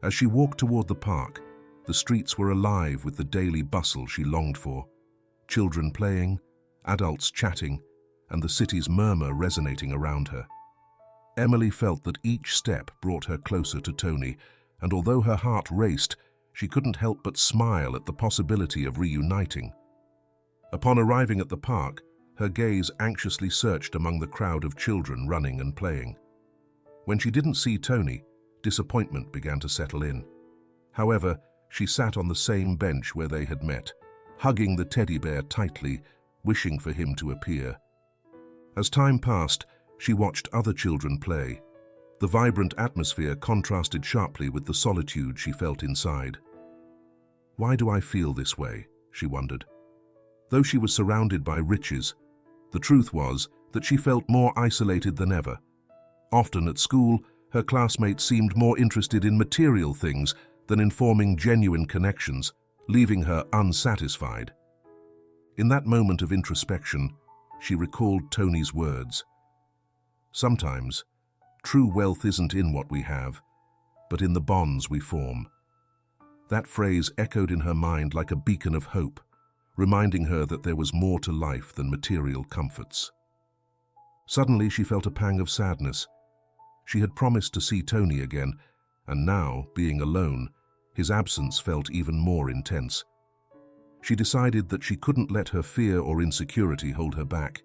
As she walked toward the park, the streets were alive with the daily bustle she longed for: children playing, adults chatting, and the city's murmur resonating around her. Emily felt that each step brought her closer to Tony, and although her heart raced, she couldn't help but smile at the possibility of reuniting. Upon arriving at the park, her gaze anxiously searched among the crowd of children running and playing. When she didn't see Tony, disappointment began to settle in. However, she sat on the same bench where they had met, hugging the teddy bear tightly, wishing for him to appear. As time passed, she watched other children play. The vibrant atmosphere contrasted sharply with the solitude she felt inside. "Why do I feel this way?" she wondered. Though she was surrounded by riches, the truth was that she felt more isolated than ever. Often at school, her classmates seemed more interested in material things than in forming genuine connections, leaving her unsatisfied. In that moment of introspection, she recalled Tony's words. "Sometimes, true wealth isn't in what we have, but in the bonds we form." That phrase echoed in her mind like a beacon of hope, reminding her that there was more to life than material comforts. Suddenly she felt a pang of sadness. She had promised to see Tony again, and now, being alone, his absence felt even more intense. She decided that she couldn't let her fear or insecurity hold her back.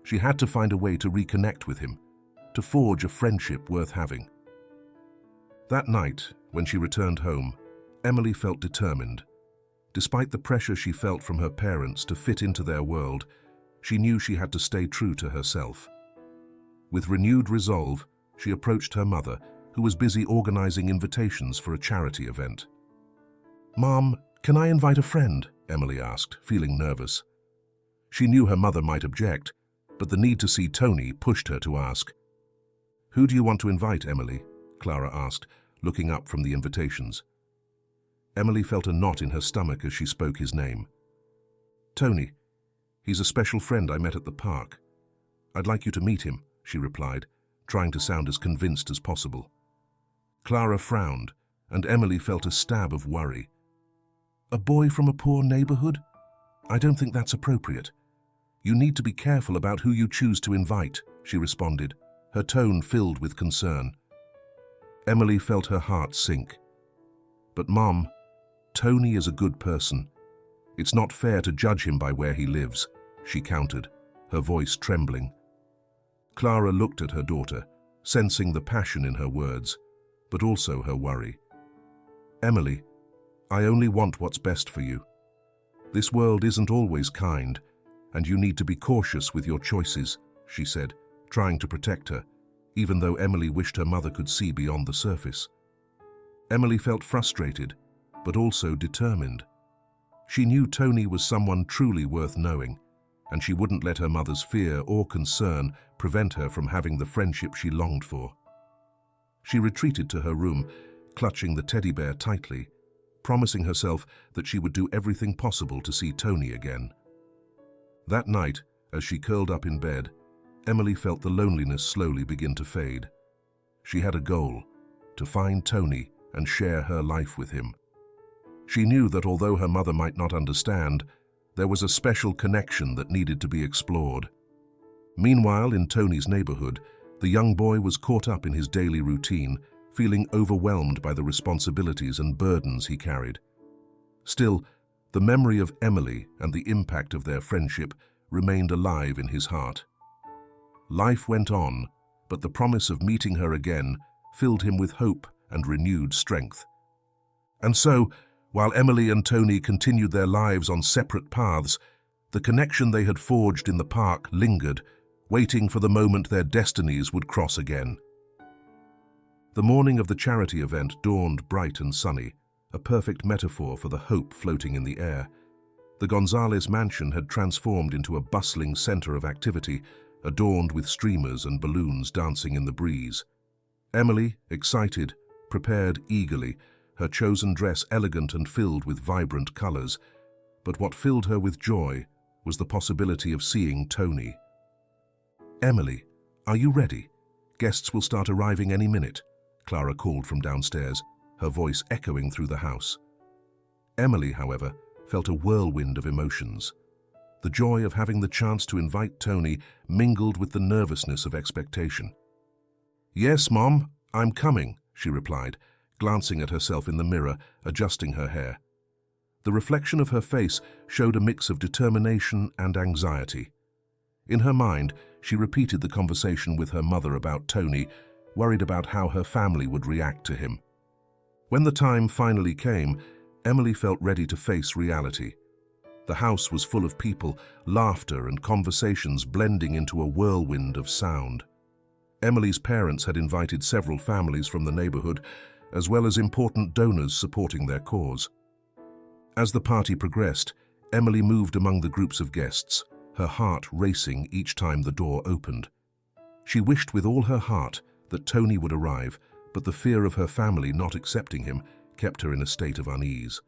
She had to find a way to reconnect with him, to forge a friendship worth having. That night, when she returned home, Emily felt determined. Despite the pressure she felt from her parents to fit into their world, she knew she had to stay true to herself. With renewed resolve, she approached her mother, who was busy organizing invitations for a charity event. "Mom, can I invite a friend?" Emily asked, feeling nervous. She knew her mother might object, but the need to see Tony pushed her to ask. "Who do you want to invite, Emily?" Clara asked, looking up from the invitations. Emily felt a knot in her stomach as she spoke his name. "Tony. He's a special friend I met at the park. I'd like you to meet him," she replied, trying to sound as convinced as possible. Clara frowned, and Emily felt a stab of worry. "A boy from a poor neighborhood? I don't think that's appropriate. You need to be careful about who you choose to invite," she responded, her tone filled with concern. Emily felt her heart sink. "But Mom, Tony is a good person. It's not fair to judge him by where he lives," she countered, her voice trembling. Clara looked at her daughter, sensing the passion in her words, but also her worry. "Emily, I only want what's best for you. This world isn't always kind, and you need to be cautious with your choices," she said, trying to protect her, even though Emily wished her mother could see beyond the surface. Emily felt frustrated, but also determined. She knew Tony was someone truly worth knowing, and she wouldn't let her mother's fear or concern prevent her from having the friendship she longed for. She retreated to her room, clutching the teddy bear tightly, promising herself that she would do everything possible to see Tony again. That night, as she curled up in bed, Emily felt the loneliness slowly begin to fade. She had a goal: to find Tony and share her life with him. She knew that although her mother might not understand, there was a special connection that needed to be explored. Meanwhile, in Tony's neighborhood, the young boy was caught up in his daily routine, feeling overwhelmed by the responsibilities and burdens he carried. Still, the memory of Emily and the impact of their friendship remained alive in his heart. Life went on, but the promise of meeting her again filled him with hope and renewed strength. And so, while Emily and Tony continued their lives on separate paths, the connection they had forged in the park lingered, waiting for the moment their destinies would cross again. The morning of the charity event dawned bright and sunny, a perfect metaphor for the hope floating in the air. The Gonzalez mansion had transformed into a bustling center of activity, adorned with streamers and balloons dancing in the breeze. Emily, excited, prepared eagerly, her chosen dress elegant and filled with vibrant colors. But what filled her with joy was the possibility of seeing Tony. "Emily, are you ready? Guests will start arriving any minute," Clara called from downstairs, her voice echoing through the house. Emily, however, felt a whirlwind of emotions. The joy of having the chance to invite Tony mingled with the nervousness of expectation. "Yes, Mom, I'm coming," she replied, glancing at herself in the mirror, adjusting her hair. The reflection of her face showed a mix of determination and anxiety. In her mind, she repeated the conversation with her mother about Tony, worried about how her family would react to him. When the time finally came, Emily felt ready to face reality. The house was full of people, laughter and conversations blending into a whirlwind of sound. Emily's parents had invited several families from the neighborhood, as well as important donors supporting their cause. As the party progressed, Emily moved among the groups of guests, her heart racing each time the door opened. She wished with all her heart that Tony would arrive, but the fear of her family not accepting him kept her in a state of unease.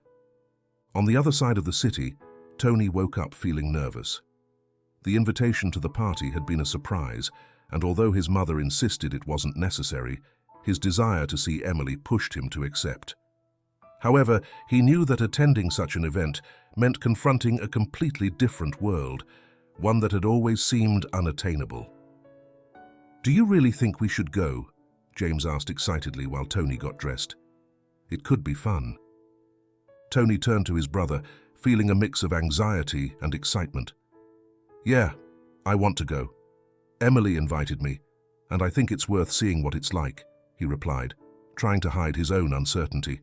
On the other side of the city, Tony woke up feeling nervous. The invitation to the party had been a surprise, and although his mother insisted it wasn't necessary, his desire to see Emily pushed him to accept. However, he knew that attending such an event meant confronting a completely different world, one that had always seemed unattainable. "Do you really think we should go?" James asked excitedly while Tony got dressed. "It could be fun." Tony turned to his brother, feeling a mix of anxiety and excitement. "Yeah, I want to go. Emily invited me, and I think it's worth seeing what it's like," he replied, trying to hide his own uncertainty.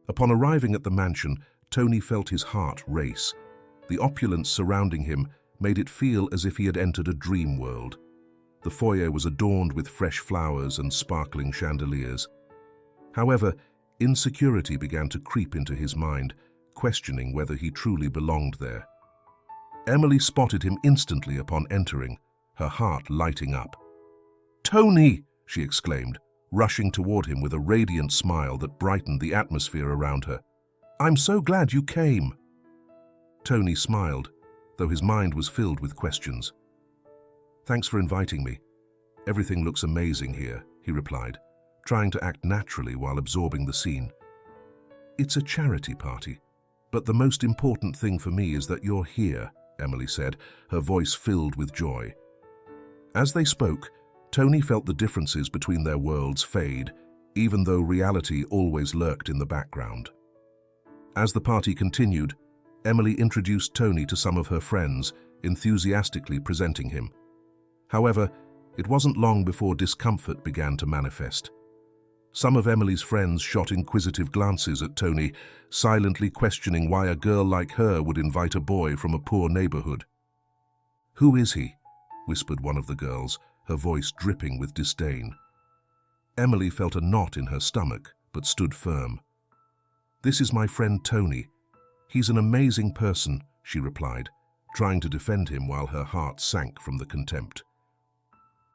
Upon arriving at the mansion, Tony felt his heart race. The opulence surrounding him made it feel as if he had entered a dream world. The foyer was adorned with fresh flowers and sparkling chandeliers. However, insecurity began to creep into his mind, questioning whether he truly belonged there. Emily spotted him instantly upon entering, her heart lighting up. "Tony!" she exclaimed, rushing toward him with a radiant smile that brightened the atmosphere around her. "I'm so glad you came." Tony smiled, though his mind was filled with questions. "Thanks for inviting me. Everything looks amazing here," he replied, trying to act naturally while absorbing the scene. "It's a charity party, but the most important thing for me is that you're here," Emily said, her voice filled with joy. As they spoke, Tony felt the differences between their worlds fade, even though reality always lurked in the background. As the party continued, Emily introduced Tony to some of her friends, enthusiastically presenting him. However, it wasn't long before discomfort began to manifest. Some of Emily's friends shot inquisitive glances at Tony, silently questioning why a girl like her would invite a boy from a poor neighborhood. "Who is he?" whispered one of the girls, her voice dripping with disdain. Emily felt a knot in her stomach, but stood firm. "This is my friend Tony. He's an amazing person," she replied, trying to defend him while her heart sank from the contempt.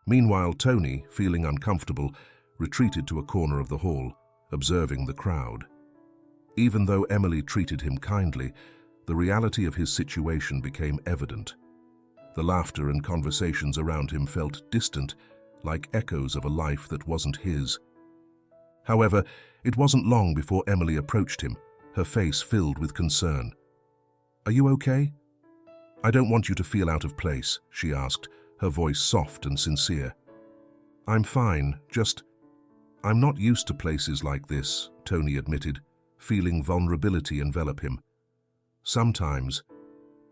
Meanwhile, Tony, feeling uncomfortable, retreated to a corner of the hall, observing the crowd. Even though Emily treated him kindly, the reality of his situation became evident. The laughter and conversations around him felt distant, like echoes of a life that wasn't his. However, it wasn't long before Emily approached him, her face filled with concern. "Are you okay? I don't want you to feel out of place," she asked, her voice soft and sincere. "I'm fine, I'm not used to places like this," Tony admitted, feeling vulnerability envelop him. "Sometimes,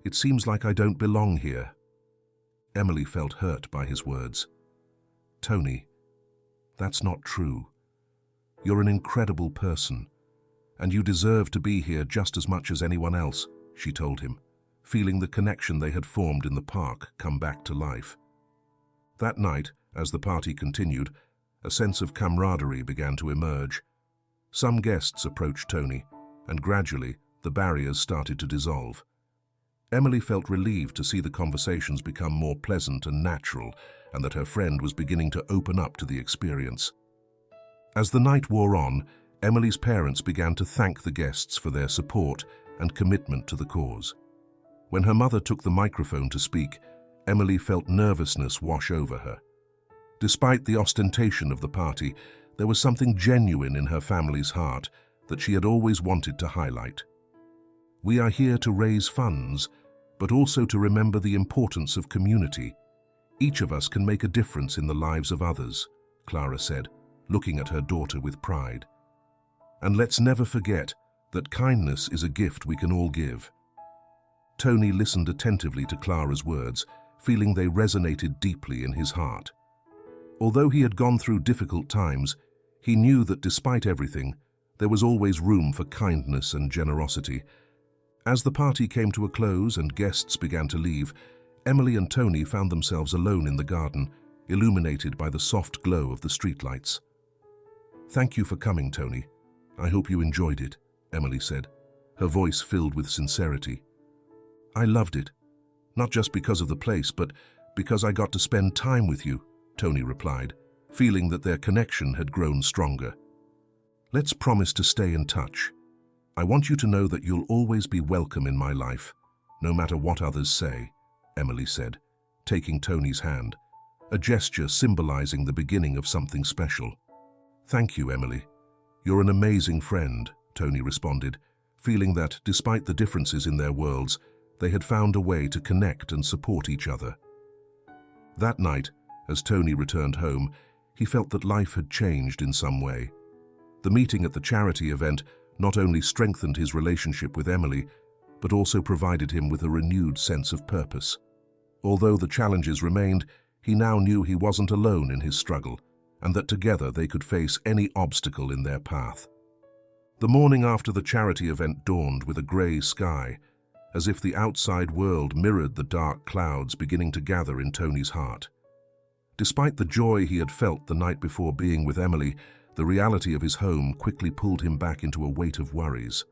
it seems like I don't belong here." Emily felt hurt by his words. "Tony, that's not true. You're an incredible person, and you deserve to be here just as much as anyone else," she told him, feeling the connection they had formed in the park come back to life. That night, as the party continued, a sense of camaraderie began to emerge. Some guests approached Tony, and gradually the barriers started to dissolve. Emily felt relieved to see the conversations become more pleasant and natural, and that her friend was beginning to open up to the experience. As the night wore on, Emily's parents began to thank the guests for their support and commitment to the cause. When her mother took the microphone to speak, Emily felt nervousness wash over her. Despite the ostentation of the party, there was something genuine in her family's heart that she had always wanted to highlight. "We are here to raise funds, but also to remember the importance of community. Each of us can make a difference in the lives of others," Clara said, looking at her daughter with pride. "And let's never forget that kindness is a gift we can all give." Tony listened attentively to Clara's words, feeling they resonated deeply in his heart. Although he had gone through difficult times, he knew that despite everything, there was always room for kindness and generosity. As the party came to a close and guests began to leave, Emily and Tony found themselves alone in the garden, illuminated by the soft glow of the streetlights. "Thank you for coming, Tony. I hope you enjoyed it," Emily said, her voice filled with sincerity. "I loved it, not just because of the place, but because I got to spend time with you," Tony replied, feeling that their connection had grown stronger. "Let's promise to stay in touch. I want you to know that you'll always be welcome in my life, no matter what others say," Emily said, taking Tony's hand, a gesture symbolizing the beginning of something special. "Thank you, Emily. You're an amazing friend," Tony responded, feeling that, despite the differences in their worlds, they had found a way to connect and support each other. That night, as Tony returned home, he felt that life had changed in some way. The meeting at the charity event not only strengthened his relationship with Emily, but also provided him with a renewed sense of purpose. Although the challenges remained, he now knew he wasn't alone in his struggle, and that together they could face any obstacle in their path. The morning after the charity event dawned with a grey sky, as if the outside world mirrored the dark clouds beginning to gather in Tony's heart. Despite the joy he had felt the night before being with Emily, the reality of his home quickly pulled him back into a weight of worries.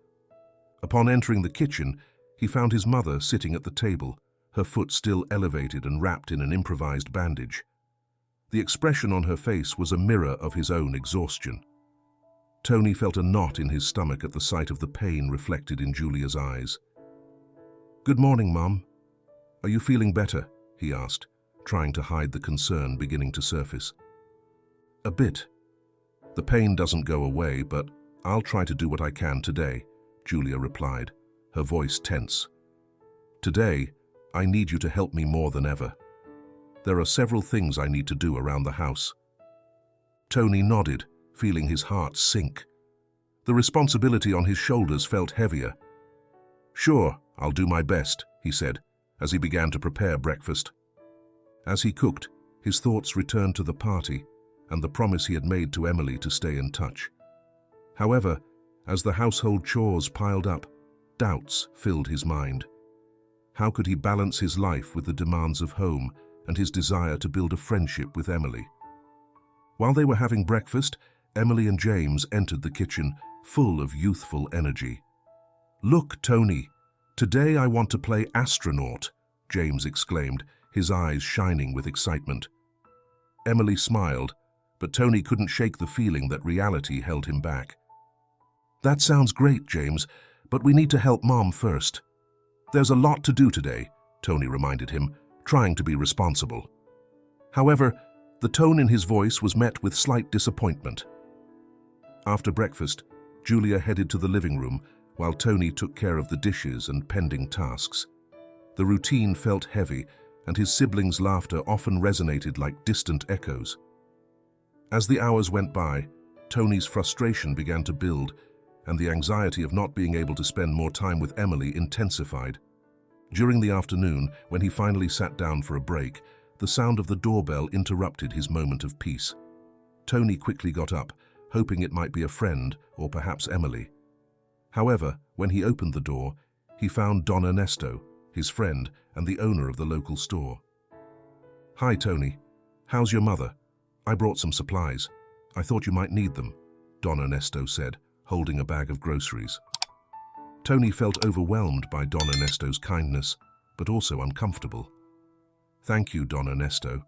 Upon entering the kitchen, he found his mother sitting at the table, her foot still elevated and wrapped in an improvised bandage. The expression on her face was a mirror of his own exhaustion. Tony felt a knot in his stomach at the sight of the pain reflected in Julia's eyes. "Good morning, Mom. Are you feeling better?" he asked, trying to hide the concern beginning to surface. "A bit. The pain doesn't go away, but I'll try to do what I can today," Julia replied, her voice tense. "Today, I need you to help me more than ever. There are several things I need to do around the house." Tony nodded, feeling his heart sink. The responsibility on his shoulders felt heavier. "Sure, I'll do my best," he said, as he began to prepare breakfast. As he cooked, his thoughts returned to the party and the promise he had made to Emily to stay in touch. However, as the household chores piled up, doubts filled his mind. How could he balance his life with the demands of home and his desire to build a friendship with Emily? While they were having breakfast, Emily and James entered the kitchen, full of youthful energy. "Look, Tony, today I want to play astronaut," James exclaimed, his eyes shining with excitement. Emily smiled, but Tony couldn't shake the feeling that reality held him back. "That sounds great, James, but we need to help Mom first." "There's a lot to do today," Tony reminded him, trying to be responsible. However, the tone in his voice was met with slight disappointment. After breakfast, Julia headed to the living room while Tony took care of the dishes and pending tasks. The routine felt heavy, and his siblings' laughter often resonated like distant echoes. As the hours went by, Tony's frustration began to build, and the anxiety of not being able to spend more time with Emily intensified. During the afternoon, when he finally sat down for a break, the sound of the doorbell interrupted his moment of peace. Tony quickly got up, hoping it might be a friend or perhaps Emily. However, when he opened the door, he found Don Ernesto, his friend and the owner of the local store. "Hi, Tony. How's your mother? I brought some supplies. I thought you might need them," Don Ernesto said, holding a bag of groceries. Tony felt overwhelmed by Don Ernesto's kindness, but also uncomfortable. "Thank you, Don Ernesto,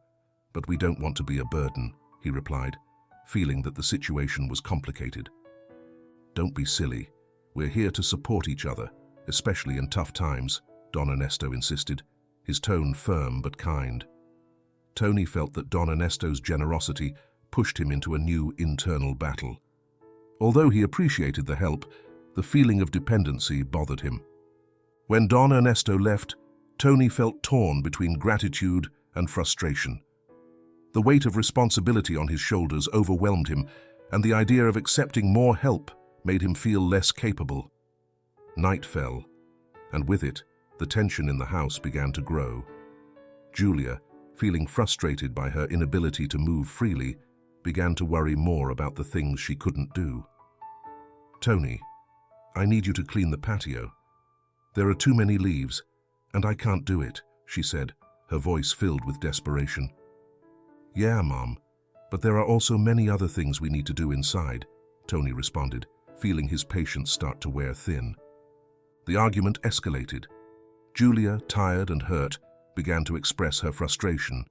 but we don't want to be a burden," he replied, feeling that the situation was complicated. "Don't be silly. We're here to support each other, especially in tough times," Don Ernesto insisted, his tone firm but kind. Tony felt that Don Ernesto's generosity pushed him into a new internal battle. Although he appreciated the help, the feeling of dependency bothered him. When Don Ernesto left, Tony felt torn between gratitude and frustration. The weight of responsibility on his shoulders overwhelmed him, and the idea of accepting more help made him feel less capable. Night fell, and with it, the tension in the house began to grow. Julia, feeling frustrated by her inability to move freely, began to worry more about the things she couldn't do. "Tony, I need you to clean the patio. There are too many leaves, and I can't do it," she said, her voice filled with desperation. "Yeah, Mom, but there are also many other things we need to do inside," Tony responded, feeling his patience start to wear thin. The argument escalated. Julia, tired and hurt, began to express her frustration.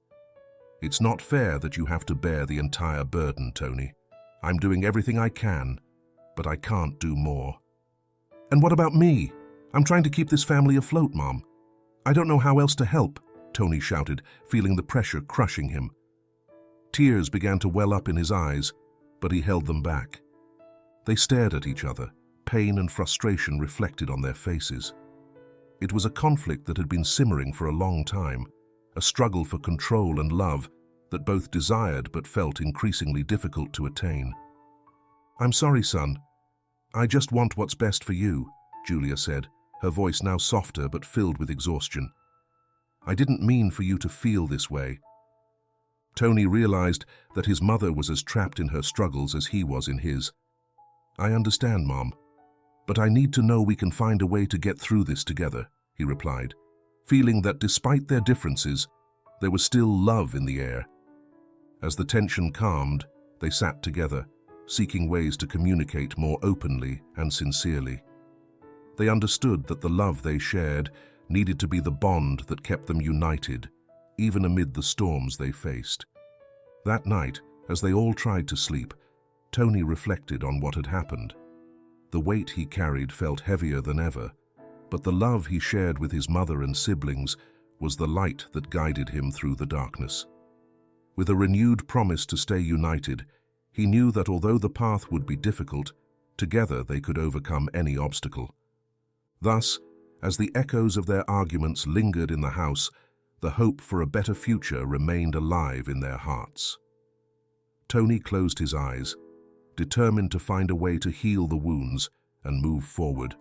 "It's not fair that you have to bear the entire burden, Tony. I'm doing everything I can, but I can't do more." "And what about me? I'm trying to keep this family afloat, Mom. I don't know how else to help," Tony shouted, feeling the pressure crushing him. Tears began to well up in his eyes, but he held them back. They stared at each other, pain and frustration reflected on their faces. It was a conflict that had been simmering for a long time, a struggle for control and love that both desired but felt increasingly difficult to attain. "I'm sorry, son. I just want what's best for you," Julia said, her voice now softer but filled with exhaustion. "I didn't mean for you to feel this way." Tony realized that his mother was as trapped in her struggles as he was in his. "I understand, Mom, but I need to know we can find a way to get through this together," he replied, feeling that despite their differences, there was still love in the air. As the tension calmed, they sat together, seeking ways to communicate more openly and sincerely. They understood that the love they shared needed to be the bond that kept them united, even amid the storms they faced. That night, as they all tried to sleep, Tony reflected on what had happened. The weight he carried felt heavier than ever, but the love he shared with his mother and siblings was the light that guided him through the darkness. With a renewed promise to stay united, he knew that although the path would be difficult, together they could overcome any obstacle. Thus, as the echoes of their arguments lingered in the house, the hope for a better future remained alive in their hearts. Tony closed his eyes, determined to find a way to heal the wounds and move forward,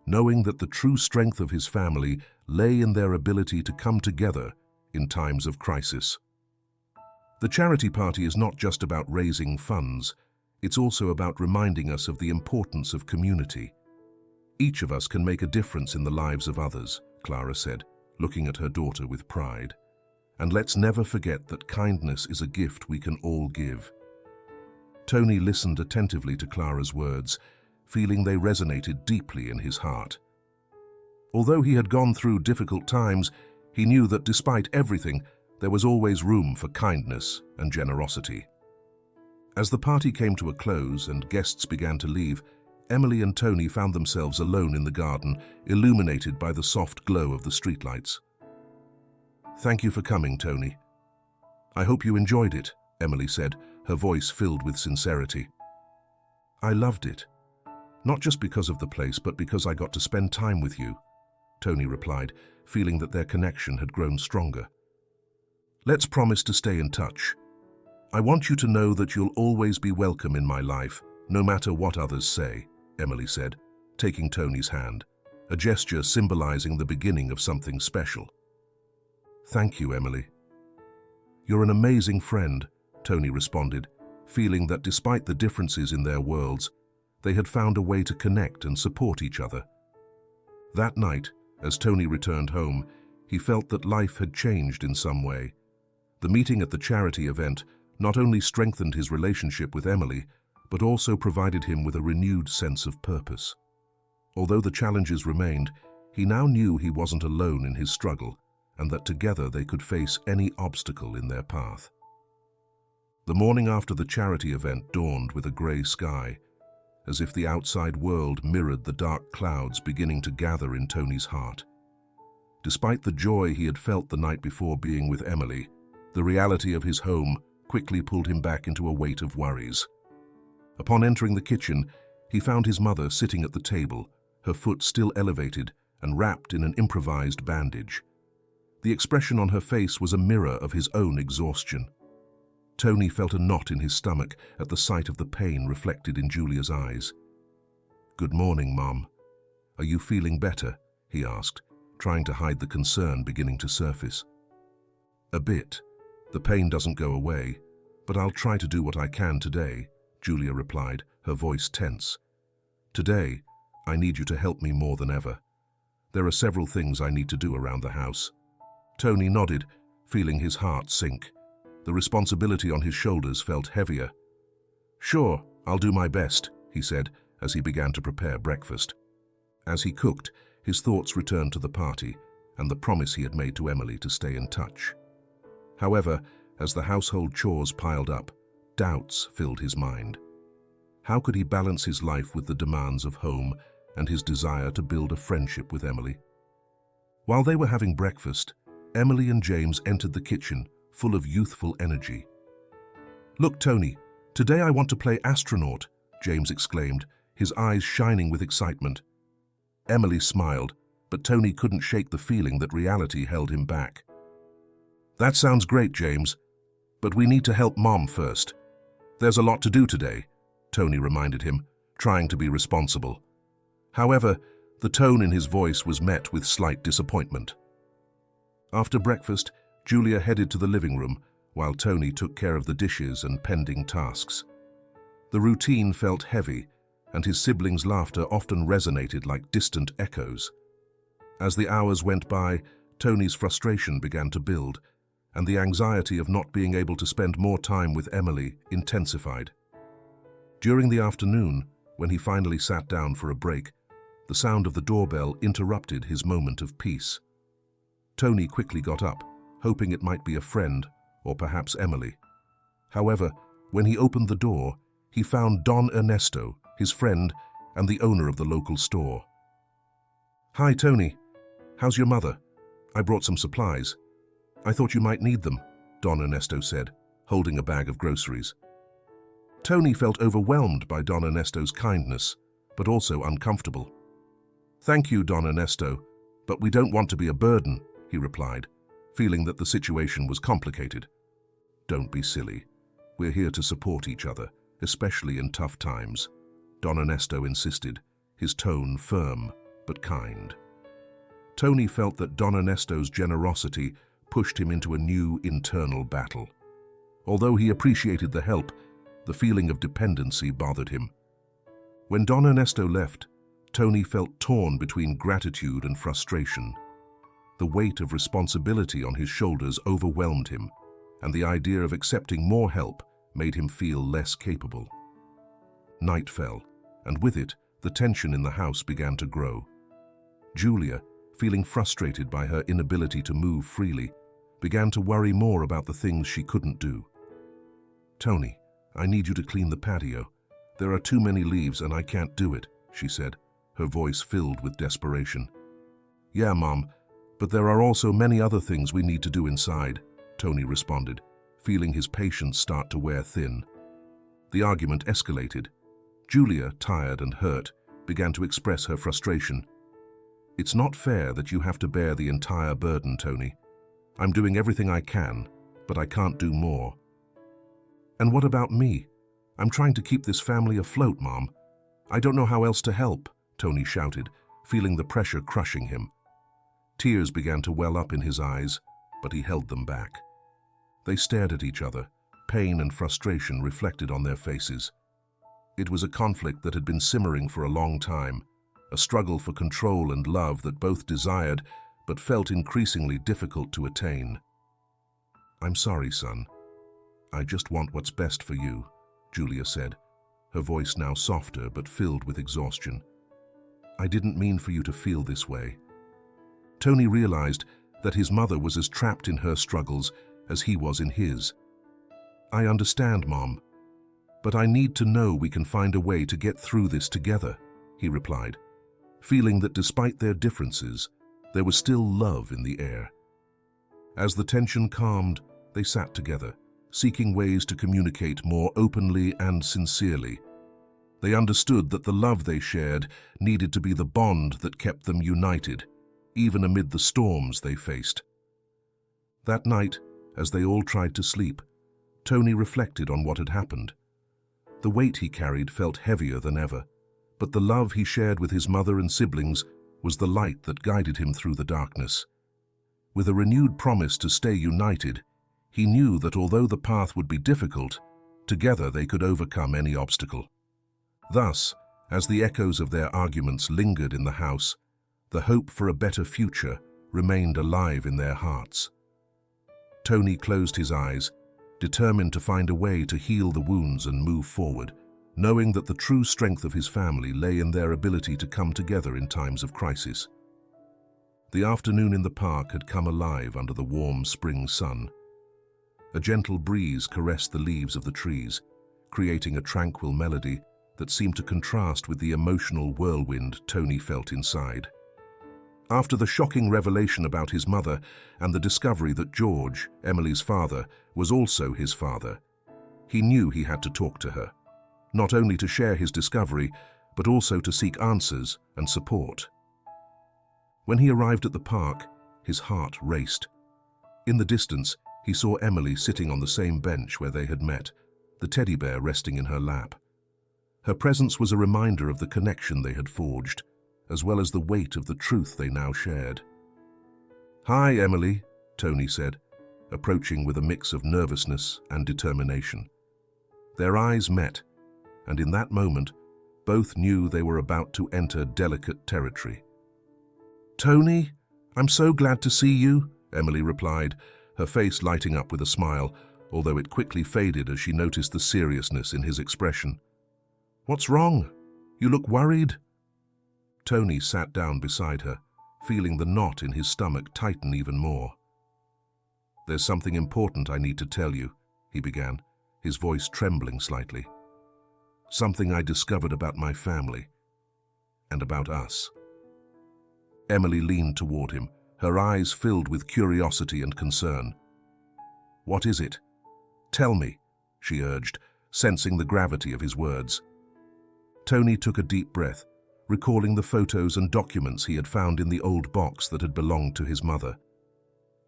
knowing that the true strength of his family lay in their ability to come together in times of crisis. The charity party is not just about raising funds, it's also about reminding us of the importance of community. "Each of us can make a difference in the lives of others," Clara said, looking at her daughter with pride. "And let's never forget that kindness is a gift we can all give." Tony listened attentively to Clara's words, feeling they resonated deeply in his heart. Although he had gone through difficult times, he knew that despite everything, there was always room for kindness and generosity. As the party came to a close and guests began to leave, Emily and Tony found themselves alone in the garden, illuminated by the soft glow of the streetlights. "Thank you for coming, Tony. I hope you enjoyed it," Emily said, her voice filled with sincerity. "I loved it. Not just because of the place, but because I got to spend time with you," Tony replied, feeling that their connection had grown stronger. "Let's promise to stay in touch. I want you to know that you'll always be welcome in my life, no matter what others say," Emily said, taking Tony's hand. a gesture symbolizing the beginning of something special. "Thank you, Emily." "You're an amazing friend," Tony responded, feeling that despite the differences in their worlds, they had found a way to connect and support each other. That night, as Tony returned home, he felt that life had changed in some way. The meeting at the charity event not only strengthened his relationship with Emily, but also provided him with a renewed sense of purpose. Although the challenges remained, he now knew he wasn't alone in his struggle, and that together they could face any obstacle in their path. The morning after the charity event dawned with a grey sky, as if the outside world mirrored the dark clouds beginning to gather in Tony's heart. Despite the joy he had felt the night before being with Emily, the reality of his home quickly pulled him back into a weight of worries. Upon entering the kitchen, he found his mother sitting at the table, her foot still elevated and wrapped in an improvised bandage. The expression on her face was a mirror of his own exhaustion. Tony felt a knot in his stomach at the sight of the pain reflected in Julia's eyes. "Good morning, Mom. Are you feeling better?" he asked, trying to hide the concern beginning to surface. "A bit. The pain doesn't go away, but I'll try to do what I can today," Julia replied, her voice tense. "Today, I need you to help me more than ever. There are several things I need to do around the house." Tony nodded, feeling his heart sink. The responsibility on his shoulders felt heavier. "Sure, I'll do my best," he said as he began to prepare breakfast. As he cooked, his thoughts returned to the party and the promise he had made to Emily to stay in touch. However, as the household chores piled up, doubts filled his mind. How could he balance his life with the demands of home and his desire to build a friendship with Emily? While they were having breakfast, Emily and James entered the kitchen, full of youthful energy. "Look, Tony, today I want to play astronaut," James exclaimed, his eyes shining with excitement. Emily smiled, but Tony couldn't shake the feeling that reality held him back. "That sounds great, James, but we need to help Mom first. There's a lot to do today," Tony reminded him, trying to be responsible. However, the tone in his voice was met with slight disappointment. After breakfast, Julia headed to the living room, while Tony took care of the dishes and pending tasks. The routine felt heavy, and his siblings' laughter often resonated like distant echoes. As the hours went by, Tony's frustration began to build, and the anxiety of not being able to spend more time with Emily intensified. During the afternoon, when he finally sat down for a break, the sound of the doorbell interrupted his moment of peace. Tony quickly got up, hoping it might be a friend, or perhaps Emily. However, when he opened the door, he found Don Ernesto, his friend, and the owner of the local store. "Hi, Tony. How's your mother? I brought some supplies. I thought you might need them," Don Ernesto said, holding a bag of groceries. Tony felt overwhelmed by Don Ernesto's kindness, but also uncomfortable. "Thank you, Don Ernesto, but we don't want to be a burden," he replied, feeling that the situation was complicated. "Don't be silly. We're here to support each other, especially in tough times," Don Ernesto insisted, his tone firm but kind. Tony felt that Don Ernesto's generosity pushed him into a new internal battle. Although he appreciated the help, the feeling of dependency bothered him. When Don Ernesto left, Tony felt torn between gratitude and frustration. The weight of responsibility on his shoulders overwhelmed him, and the idea of accepting more help made him feel less capable. Night fell, and with it, the tension in the house began to grow. Julia, feeling frustrated by her inability to move freely, began to worry more about the things she couldn't do. "Tony, I need you to clean the patio. There are too many leaves and I can't do it," she said, her voice filled with desperation. "Yeah, Mom, but there are also many other things we need to do inside," Tony responded, feeling his patience start to wear thin. The argument escalated. Julia, tired and hurt, began to express her frustration. "It's not fair that you have to bear the entire burden, Tony. I'm doing everything I can, but I can't do more." "And what about me? I'm trying to keep this family afloat, Mom. I don't know how else to help," Tony shouted, feeling the pressure crushing him. Tears began to well up in his eyes, but he held them back. They stared at each other, pain and frustration reflected on their faces. It was a conflict that had been simmering for a long time, a struggle for control and love that both desired but felt increasingly difficult to attain. "I'm sorry, son. I just want what's best for you," Julia said, her voice now softer but filled with exhaustion. "I didn't mean for you to feel this way." Tony realized that his mother was as trapped in her struggles as he was in his. "I understand, Mom, but I need to know we can find a way to get through this together," he replied, feeling that despite their differences, there was still love in the air. As the tension calmed, they sat together, seeking ways to communicate more openly and sincerely. They understood that the love they shared needed to be the bond that kept them united, even amid the storms they faced. That night, as they all tried to sleep, Tony reflected on what had happened. The weight he carried felt heavier than ever, but the love he shared with his mother and siblings was the light that guided him through the darkness. With a renewed promise to stay united, he knew that although the path would be difficult, together they could overcome any obstacle. Thus, as the echoes of their arguments lingered in the house, the hope for a better future remained alive in their hearts. Tony closed his eyes, determined to find a way to heal the wounds and move forward, knowing that the true strength of his family lay in their ability to come together in times of crisis. The afternoon in the park had come alive under the warm spring sun. A gentle breeze caressed the leaves of the trees, creating a tranquil melody that seemed to contrast with the emotional whirlwind Tony felt inside. After the shocking revelation about his mother and the discovery that George, Emily's father, was also his father, he knew he had to talk to her, not only to share his discovery, but also to seek answers and support. When he arrived at the park, his heart raced. In the distance, he saw Emily sitting on the same bench where they had met, the teddy bear resting in her lap. Her presence was a reminder of the connection they had forged, as well as the weight of the truth they now shared. "Hi, Emily," Tony said, approaching with a mix of nervousness and determination. Their eyes met, and in that moment, both knew they were about to enter delicate territory. "Tony, I'm so glad to see you," Emily replied, her face lighting up with a smile, although it quickly faded as she noticed the seriousness in his expression. "What's wrong? You look worried." Tony sat down beside her, feeling the knot in his stomach tighten even more. "There's something important I need to tell you," he began, his voice trembling slightly. "Something I discovered about my family and about us." Emily leaned toward him, her eyes filled with curiosity and concern. "What is it? Tell me," she urged, sensing the gravity of his words. Tony took a deep breath, recalling the photos and documents he had found in the old box that had belonged to his mother.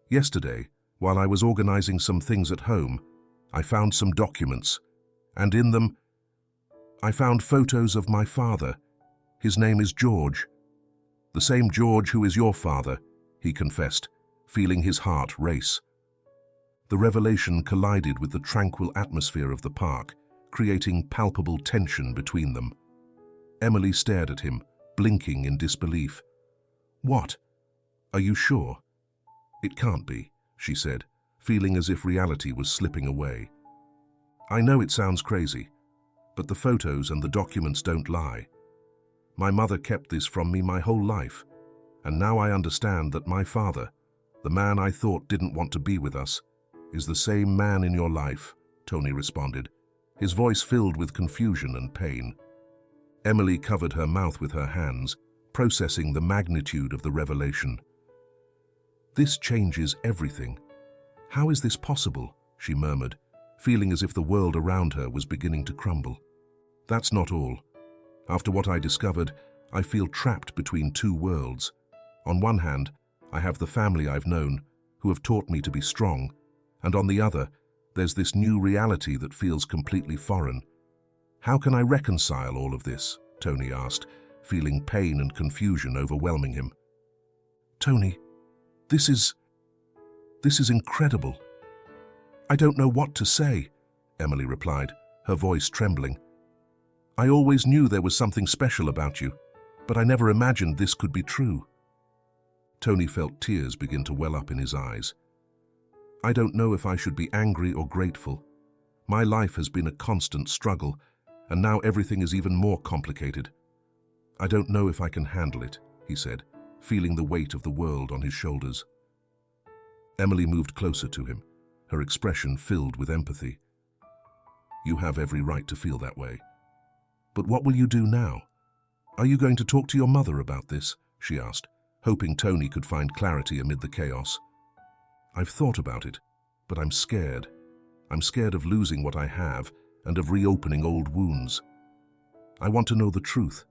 "Yesterday, while I was organizing some things at home, I found some documents, and in them, I found photos of my father. His name is George. The same George who is your father," he confessed, feeling his heart race. The revelation collided with the tranquil atmosphere of the park, creating palpable tension between them. Emily stared at him, blinking in disbelief. "What? Are you sure?" "It can't be," she said, feeling as if reality was slipping away. "I know it sounds crazy, but the photos and the documents don't lie. My mother kept this from me my whole life, and now I understand that my father, the man I thought didn't want to be with us, is the same man in your life," Tony responded, his voice filled with confusion and pain. Emily covered her mouth with her hands, processing the magnitude of the revelation. "This changes everything. How is this possible?" she murmured, feeling as if the world around her was beginning to crumble. "That's not all. After what I discovered, I feel trapped between two worlds. On one hand, I have the family I've known, who have taught me to be strong, and on the other, there's this new reality that feels completely foreign. How can I reconcile all of this?" Tony asked, feeling pain and confusion overwhelming him. "Tony, this is incredible." "I don't know what to say," Emily replied, her voice trembling. "I always knew there was something special about you, but I never imagined this could be true." Tony felt tears begin to well up in his eyes. "I don't know if I should be angry or grateful. My life has been a constant struggle, and now everything is even more complicated. I don't know if I can handle it," he said, feeling the weight of the world on his shoulders. Emily moved closer to him, her expression filled with empathy. "You have every right to feel that way. But what will you do now? Are you going to talk to your mother about this?" she asked, hoping Tony could find clarity amid the chaos. "I've thought about it, but I'm scared. I'm scared of losing what I have and of reopening old wounds. I want to know the truth,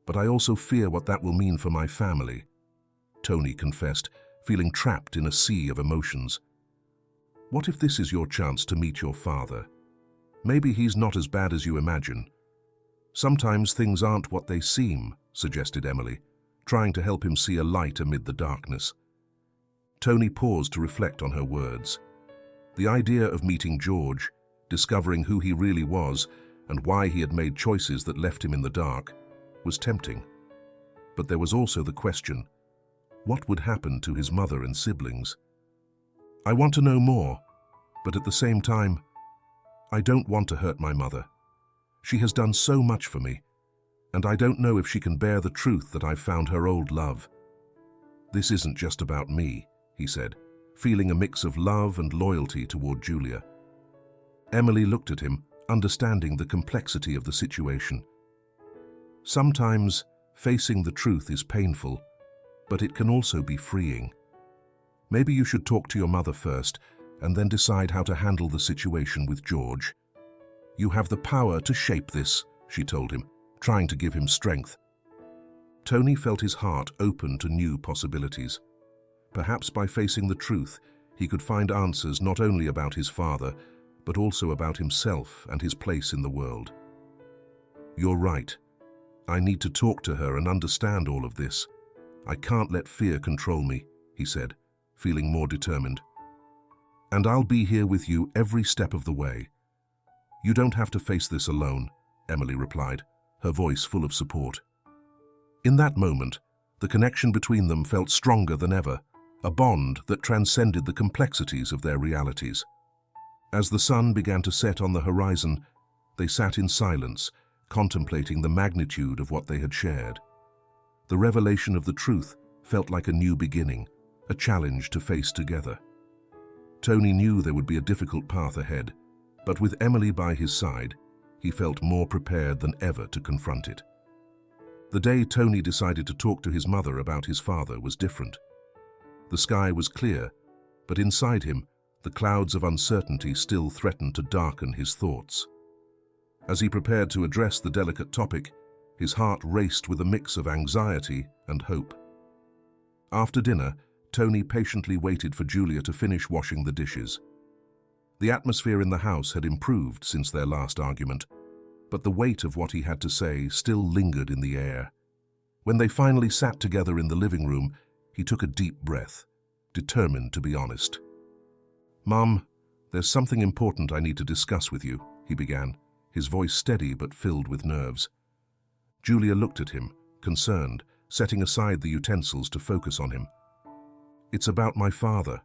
but I also fear what that will mean for my family," Tony confessed, feeling trapped in a sea of emotions. "What if this is your chance to meet your father? Maybe he's not as bad as you imagine." "Sometimes things aren't what they seem," suggested Emily, trying to help him see a light amid the darkness. Tony paused to reflect on her words. The idea of meeting George, discovering who he really was and why he had made choices that left him in the dark, was tempting. But there was also the question, what would happen to his mother and siblings? "I want to know more, but at the same time, I don't want to hurt my mother. She has done so much for me, and I don't know if she can bear the truth that I've found her old love." "This isn't just about me," he said, feeling a mix of love and loyalty toward Julia. Emily looked at him, understanding the complexity of the situation. "Sometimes facing the truth is painful, but it can also be freeing. Maybe you should talk to your mother first and then decide how to handle the situation with George. You have the power to shape this," she told him, trying to give him strength. Tony felt his heart open to new possibilities. Perhaps by facing the truth, he could find answers not only about his father, but also about himself and his place in the world. "You're right. I need to talk to her and understand all of this. I can't let fear control me," he said, feeling more determined. "And I'll be here with you every step of the way." "You don't have to face this alone," Emily replied, her voice full of support. In that moment, the connection between them felt stronger than ever, a bond that transcended the complexities of their realities. As the sun began to set on the horizon, they sat in silence, contemplating the magnitude of what they had shared. The revelation of the truth felt like a new beginning, a challenge to face together. Tony knew there would be a difficult path ahead, but with Emily by his side, he felt more prepared than ever to confront it. The day Tony decided to talk to his mother about his father was different. The sky was clear, but inside him, the clouds of uncertainty still threatened to darken his thoughts. As he prepared to address the delicate topic, his heart raced with a mix of anxiety and hope. After dinner, Tony patiently waited for Julia to finish washing the dishes. The atmosphere in the house had improved since their last argument, but the weight of what he had to say still lingered in the air. When they finally sat together in the living room, he took a deep breath, determined to be honest. "Mom, there's something important I need to discuss with you," he began, his voice steady but filled with nerves. Julia looked at him, concerned, setting aside the utensils to focus on him. "It's about my father,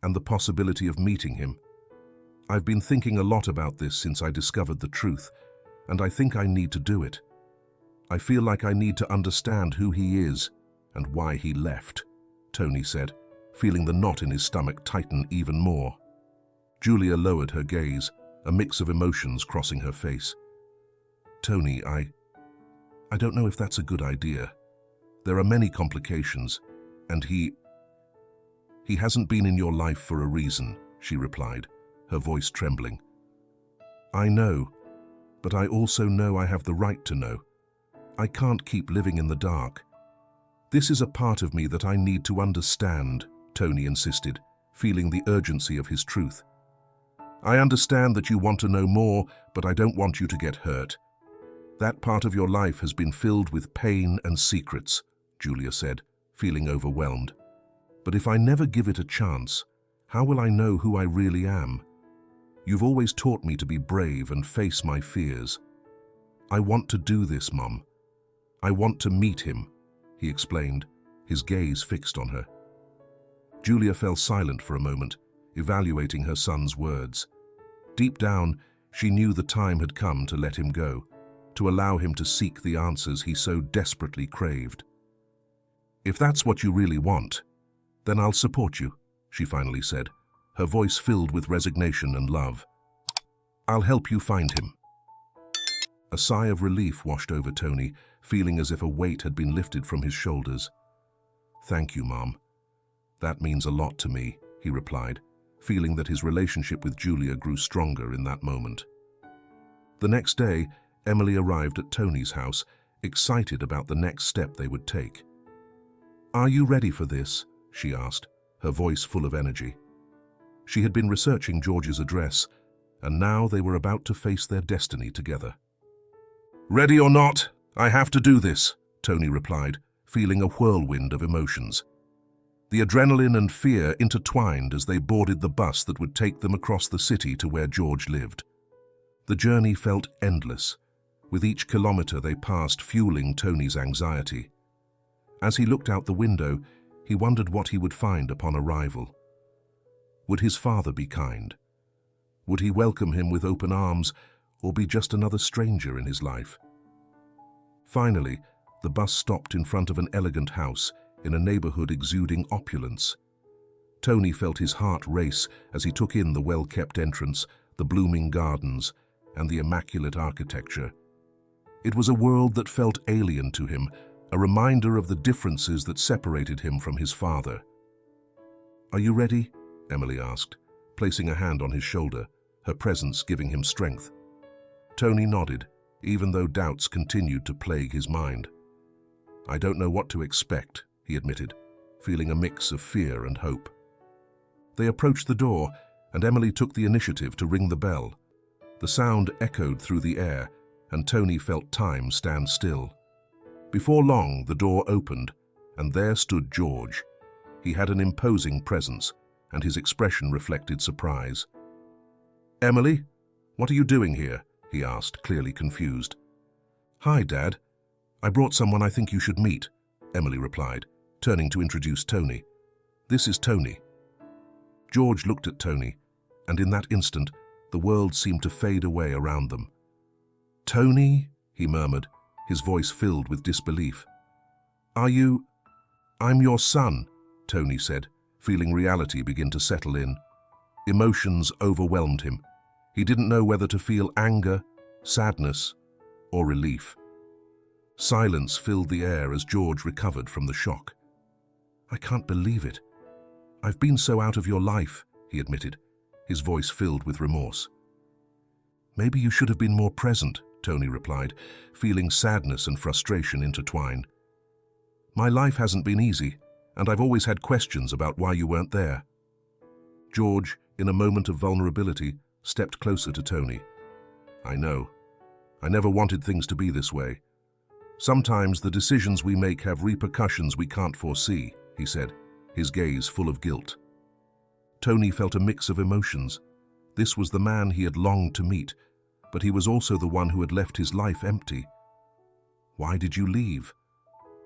and the possibility of meeting him. I've been thinking a lot about this since I discovered the truth, and I think I need to do it. I feel like I need to understand who he is and why he left," Tony said, feeling the knot in his stomach tighten even more. Julia lowered her gaze, a mix of emotions crossing her face. "Tony, I don't know if that's a good idea. There are many complications, and he hasn't been in your life for a reason," she replied, her voice trembling. "I know, but I also know I have the right to know. I can't keep living in the dark. This is a part of me that I need to understand," Tony insisted, feeling the urgency of his truth. "I understand that you want to know more, but I don't want you to get hurt. That part of your life has been filled with pain and secrets, Julia said, feeling overwhelmed. But if I never give it a chance, how will I know who I really am? You've always taught me to be brave and face my fears. I want to do this, Mum. I want to meet him, he explained, his gaze fixed on her. Julia fell silent for a moment, evaluating her son's words. Deep down, she knew the time had come to let him go, to allow him to seek the answers he so desperately craved. If that's what you really want, then I'll support you, she finally said, her voice filled with resignation and love. I'll help you find him. A sigh of relief washed over Tony, feeling as if a weight had been lifted from his shoulders. Thank you, Mom. That means a lot to me, he replied, feeling that his relationship with Julia grew stronger in that moment. The next day, Emily arrived at Tony's house, excited about the next step they would take. Are you ready for this? She asked, her voice full of energy. She had been researching George's address, and now they were about to face their destiny together. Ready or not, I have to do this, Tony replied, feeling a whirlwind of emotions. The adrenaline and fear intertwined as they boarded the bus that would take them across the city to where George lived. The journey felt endless, with each kilometer they passed fueling Tony's anxiety. As he looked out the window, he wondered what he would find upon arrival. Would his father be kind? Would he welcome him with open arms, or be just another stranger in his life? Finally, the bus stopped in front of an elegant house in a neighborhood exuding opulence. Tony felt his heart race as he took in the well-kept entrance, the blooming gardens, and the immaculate architecture. It was a world that felt alien to him, a reminder of the differences that separated him from his father. Are you ready? Emily asked, placing a hand on his shoulder, her presence giving him strength. Tony nodded, even though doubts continued to plague his mind. I don't know what to expect, he admitted, feeling a mix of fear and hope. They approached the door, and Emily took the initiative to ring the bell. The sound echoed through the air, and Tony felt time stand still. Before long, the door opened, and there stood George. He had an imposing presence, and his expression reflected surprise. Emily, what are you doing here? He asked, clearly confused. Hi, Dad. I brought someone I think you should meet, Emily replied, turning to introduce Tony. This is Tony. George looked at Tony, and in that instant, the world seemed to fade away around them. Tony, he murmured, his voice filled with disbelief. I'm your son, Tony said, feeling reality begin to settle in. Emotions overwhelmed him. He didn't know whether to feel anger, sadness, or relief. Silence filled the air as George recovered from the shock. I can't believe it. I've been so out of your life, he admitted, his voice filled with remorse. Maybe you should have been more present, Tony replied, feeling sadness and frustration intertwine. My life hasn't been easy, and I've always had questions about why you weren't there. George, in a moment of vulnerability, stepped closer to Tony. I know. I never wanted things to be this way. Sometimes the decisions we make have repercussions we can't foresee, he said, his gaze full of guilt. Tony felt a mix of emotions. This was the man he had longed to meet, but he was also the one who had left his life empty. Why did you leave?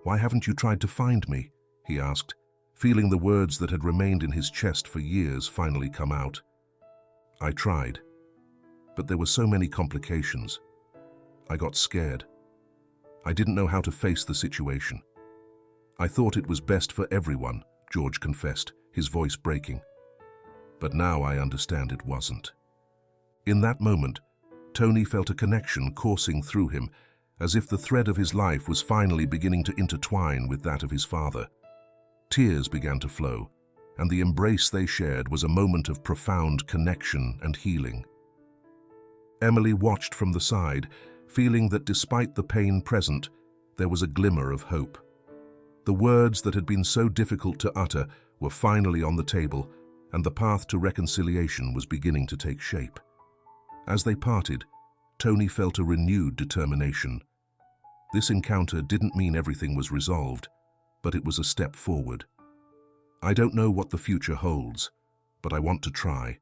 Why haven't you tried to find me? He asked, feeling the words that had remained in his chest for years finally come out. I tried, but there were so many complications. I got scared. I didn't know how to face the situation. I thought it was best for everyone, George confessed, his voice breaking. But now I understand it wasn't. In that moment, Tony felt a connection coursing through him, as if the thread of his life was finally beginning to intertwine with that of his father. Tears began to flow, and the embrace they shared was a moment of profound connection and healing. Emily watched from the side, feeling that despite the pain present, there was a glimmer of hope. The words that had been so difficult to utter were finally on the table, and the path to reconciliation was beginning to take shape. As they parted, Tony felt a renewed determination. This encounter didn't mean everything was resolved, but it was a step forward. "I don't know what the future holds, but I want to try.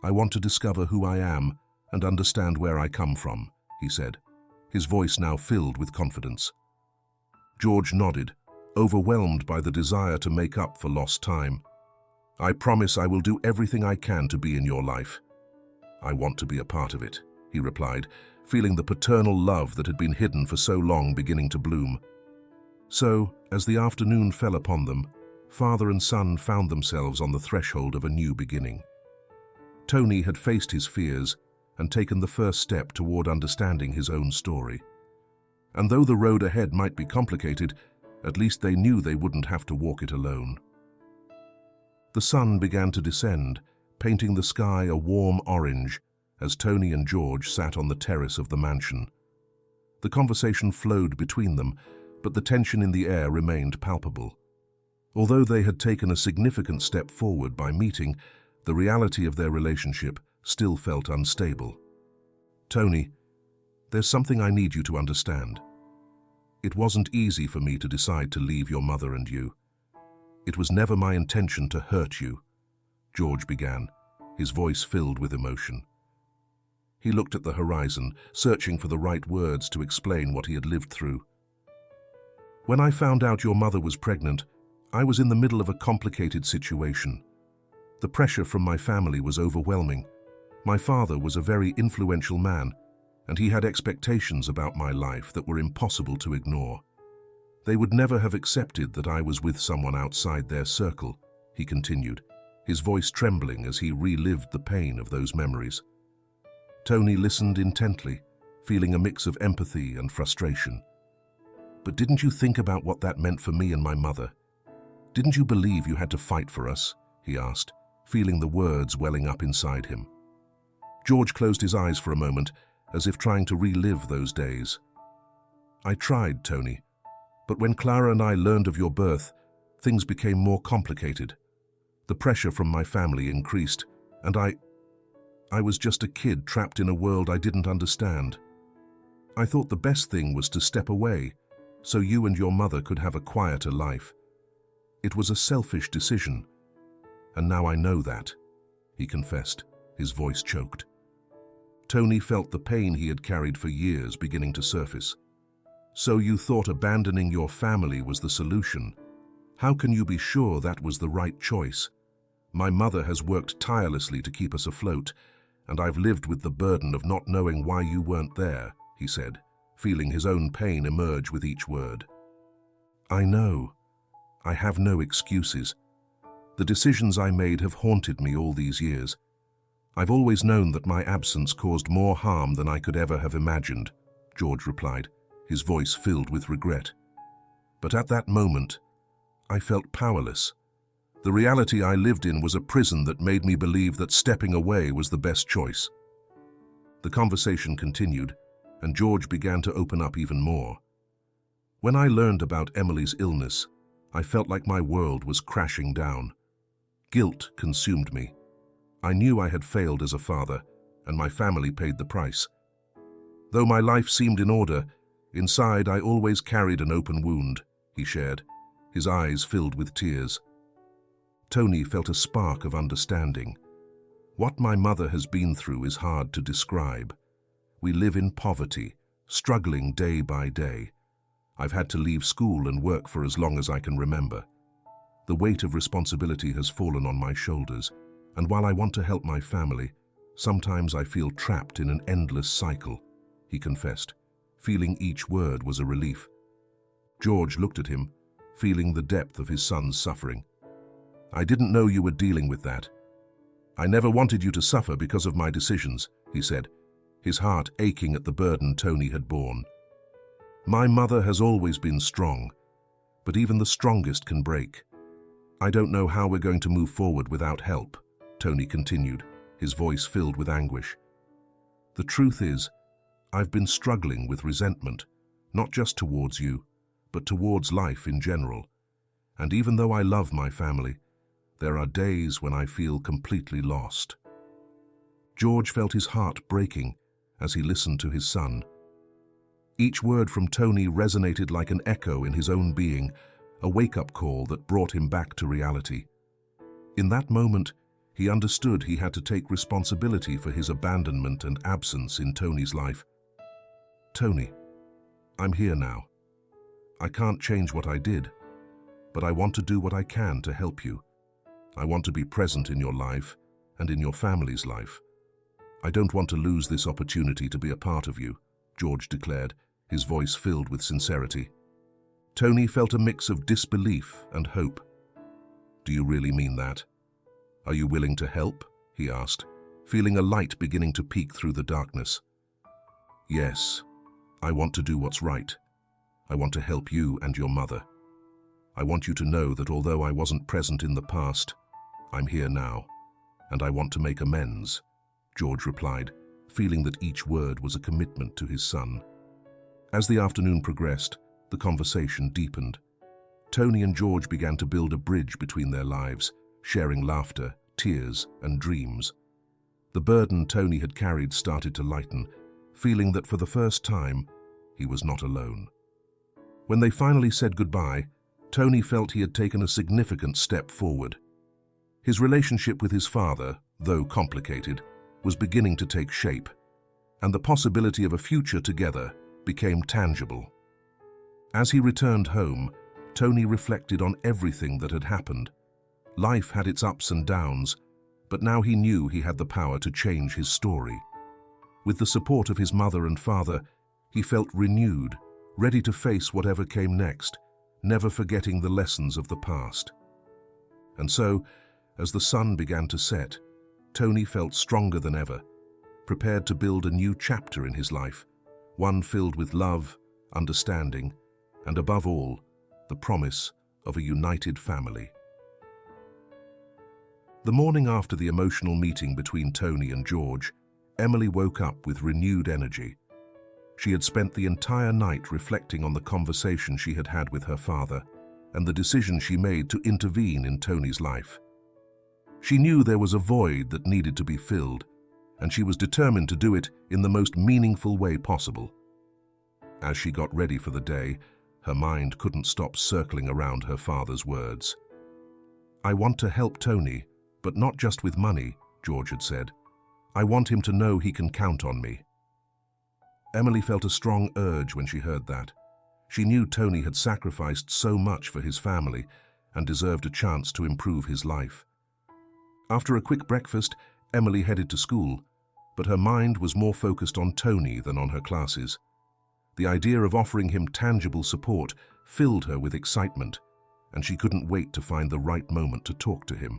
I want to discover who I am and understand where I come from," he said, his voice now filled with confidence. George nodded, overwhelmed by the desire to make up for lost time. "I promise I will do everything I can to be in your life." "I want to be a part of it," he replied, feeling the paternal love that had been hidden for so long beginning to bloom. So, as the afternoon fell upon them, father and son found themselves on the threshold of a new beginning. Tony had faced his fears and taken the first step toward understanding his own story. And though the road ahead might be complicated, at least they knew they wouldn't have to walk it alone. The sun began to descend, painting the sky a warm orange as Tony and George sat on the terrace of the mansion. The conversation flowed between them, but the tension in the air remained palpable. Although they had taken a significant step forward by meeting, the reality of their relationship still felt unstable. "Tony, there's something I need you to understand. It wasn't easy for me to decide to leave your mother and you. It was never my intention to hurt you," George began, his voice filled with emotion. He looked at the horizon, searching for the right words to explain what he had lived through. "When I found out your mother was pregnant, I was in the middle of a complicated situation. The pressure from my family was overwhelming. My father was a very influential man, and he had expectations about my life that were impossible to ignore. They would never have accepted that I was with someone outside their circle," he continued, his voice trembling as he relived the pain of those memories. Tony listened intently, feeling a mix of empathy and frustration. "But didn't you think about what that meant for me and my mother? Didn't you believe you had to fight for us?" he asked, feeling the words welling up inside him. George closed his eyes for a moment, as if trying to relive those days. "I tried, Tony, but when Clara and I learned of your birth, things became more complicated. The pressure from my family increased, and I was just a kid trapped in a world I didn't understand. I thought the best thing was to step away, so you and your mother could have a quieter life. It was a selfish decision, and now I know that," he confessed, his voice choked. Tony felt the pain he had carried for years beginning to surface. "So you thought abandoning your family was the solution? How can you be sure that was the right choice? My mother has worked tirelessly to keep us afloat, and I've lived with the burden of not knowing why you weren't there," he said, feeling his own pain emerge with each word. "I know. I have no excuses. The decisions I made have haunted me all these years. I've always known that my absence caused more harm than I could ever have imagined," George replied, his voice filled with regret. "But at that moment, I felt powerless. The reality I lived in was a prison that made me believe that stepping away was the best choice." The conversation continued, and George began to open up even more. "When I learned about Emily's illness, I felt like my world was crashing down. Guilt consumed me. I knew I had failed as a father, and my family paid the price. Though my life seemed in order, inside I always carried an open wound," he shared, his eyes filled with tears. Tony felt a spark of understanding. "What my mother has been through is hard to describe. We live in poverty, struggling day by day. I've had to leave school and work for as long as I can remember. The weight of responsibility has fallen on my shoulders, and while I want to help my family, sometimes I feel trapped in an endless cycle," he confessed, feeling each word was a relief. George looked at him, feeling the depth of his son's suffering. "I didn't know you were dealing with that. I never wanted you to suffer because of my decisions," he said, his heart aching at the burden Tony had borne. "My mother has always been strong, but even the strongest can break. I don't know how we're going to move forward without help," Tony continued, his voice filled with anguish. "The truth is, I've been struggling with resentment, not just towards you, but towards life in general. And even though I love my family, there are days when I feel completely lost." George felt his heart breaking as he listened to his son. Each word from Tony resonated like an echo in his own being, a wake-up call that brought him back to reality. In that moment, he understood he had to take responsibility for his abandonment and absence in Tony's life. "Tony, I'm here now. I can't change what I did, but I want to do what I can to help you. I want to be present in your life and in your family's life. I don't want to lose this opportunity to be a part of you," George declared, his voice filled with sincerity. Tony felt a mix of disbelief and hope. "Do you really mean that? Are you willing to help?" he asked, feeling a light beginning to peek through the darkness. "Yes, I want to do what's right. I want to help you and your mother. I want you to know that although I wasn't present in the past, I'm here now, and I want to make amends," George replied, feeling that each word was a commitment to his son. As the afternoon progressed, the conversation deepened. Tony and George began to build a bridge between their lives, sharing laughter, tears, and dreams. The burden Tony had carried started to lighten, feeling that for the first time, he was not alone. When they finally said goodbye, Tony felt he had taken a significant step forward. His relationship with his father, though complicated, was beginning to take shape, and the possibility of a future together became tangible. As he returned home, Tony reflected on everything that had happened. Life had its ups and downs, but now he knew he had the power to change his story. With the support of his mother and father, he felt renewed, ready to face whatever came next, never forgetting the lessons of the past. And so, as the sun began to set, Tony felt stronger than ever, prepared to build a new chapter in his life, one filled with love, understanding, and above all, the promise of a united family. The morning after the emotional meeting between Tony and George, Emily woke up with renewed energy. She had spent the entire night reflecting on the conversation she had had with her father and the decision she made to intervene in Tony's life. She knew there was a void that needed to be filled, and she was determined to do it in the most meaningful way possible. As she got ready for the day, her mind couldn't stop circling around her father's words. "I want to help Tony, but not just with money," George had said. "I want him to know he can count on me." Emily felt a strong urge when she heard that. She knew Tony had sacrificed so much for his family and deserved a chance to improve his life. After a quick breakfast, Emily headed to school, but her mind was more focused on Tony than on her classes. The idea of offering him tangible support filled her with excitement, and she couldn't wait to find the right moment to talk to him.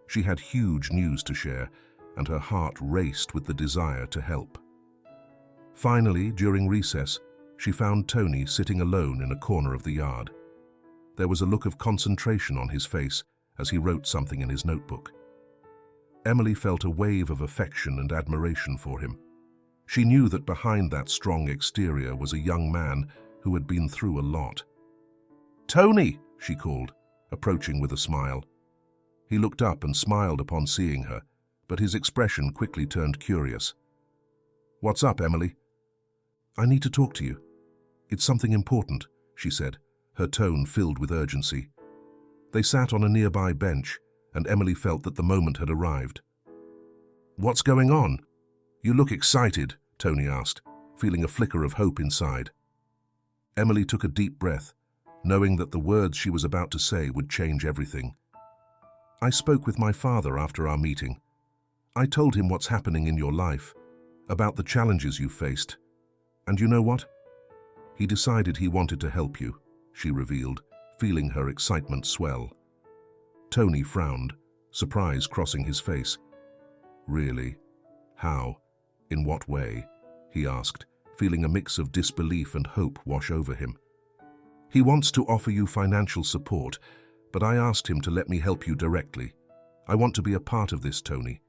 She had huge news to share, and her heart raced with the desire to help. Finally, during recess, she found Tony sitting alone in a corner of the yard. There was a look of concentration on his face as he wrote something in his notebook. Emily felt a wave of affection and admiration for him. She knew that behind that strong exterior was a young man who had been through a lot. "Tony!" she called, approaching with a smile. He looked up and smiled upon seeing her, but his expression quickly turned curious. "What's up, Emily?" "I need to talk to you. It's something important," she said, her tone filled with urgency. They sat on a nearby bench, and Emily felt that the moment had arrived. "What's going on? You look excited," Tony asked, feeling a flicker of hope inside. Emily took a deep breath, knowing that the words she was about to say would change everything. "I spoke with my father after our meeting. I told him what's happening in your life, about the challenges you faced. And you know what? He decided he wanted to help you," she revealed, feeling her excitement swell. Tony frowned, surprise crossing his face. "Really? How? In what way?" he asked, feeling a mix of disbelief and hope wash over him. "He wants to offer you financial support, but I asked him to let me help you directly. I want to be a part of this, Tony.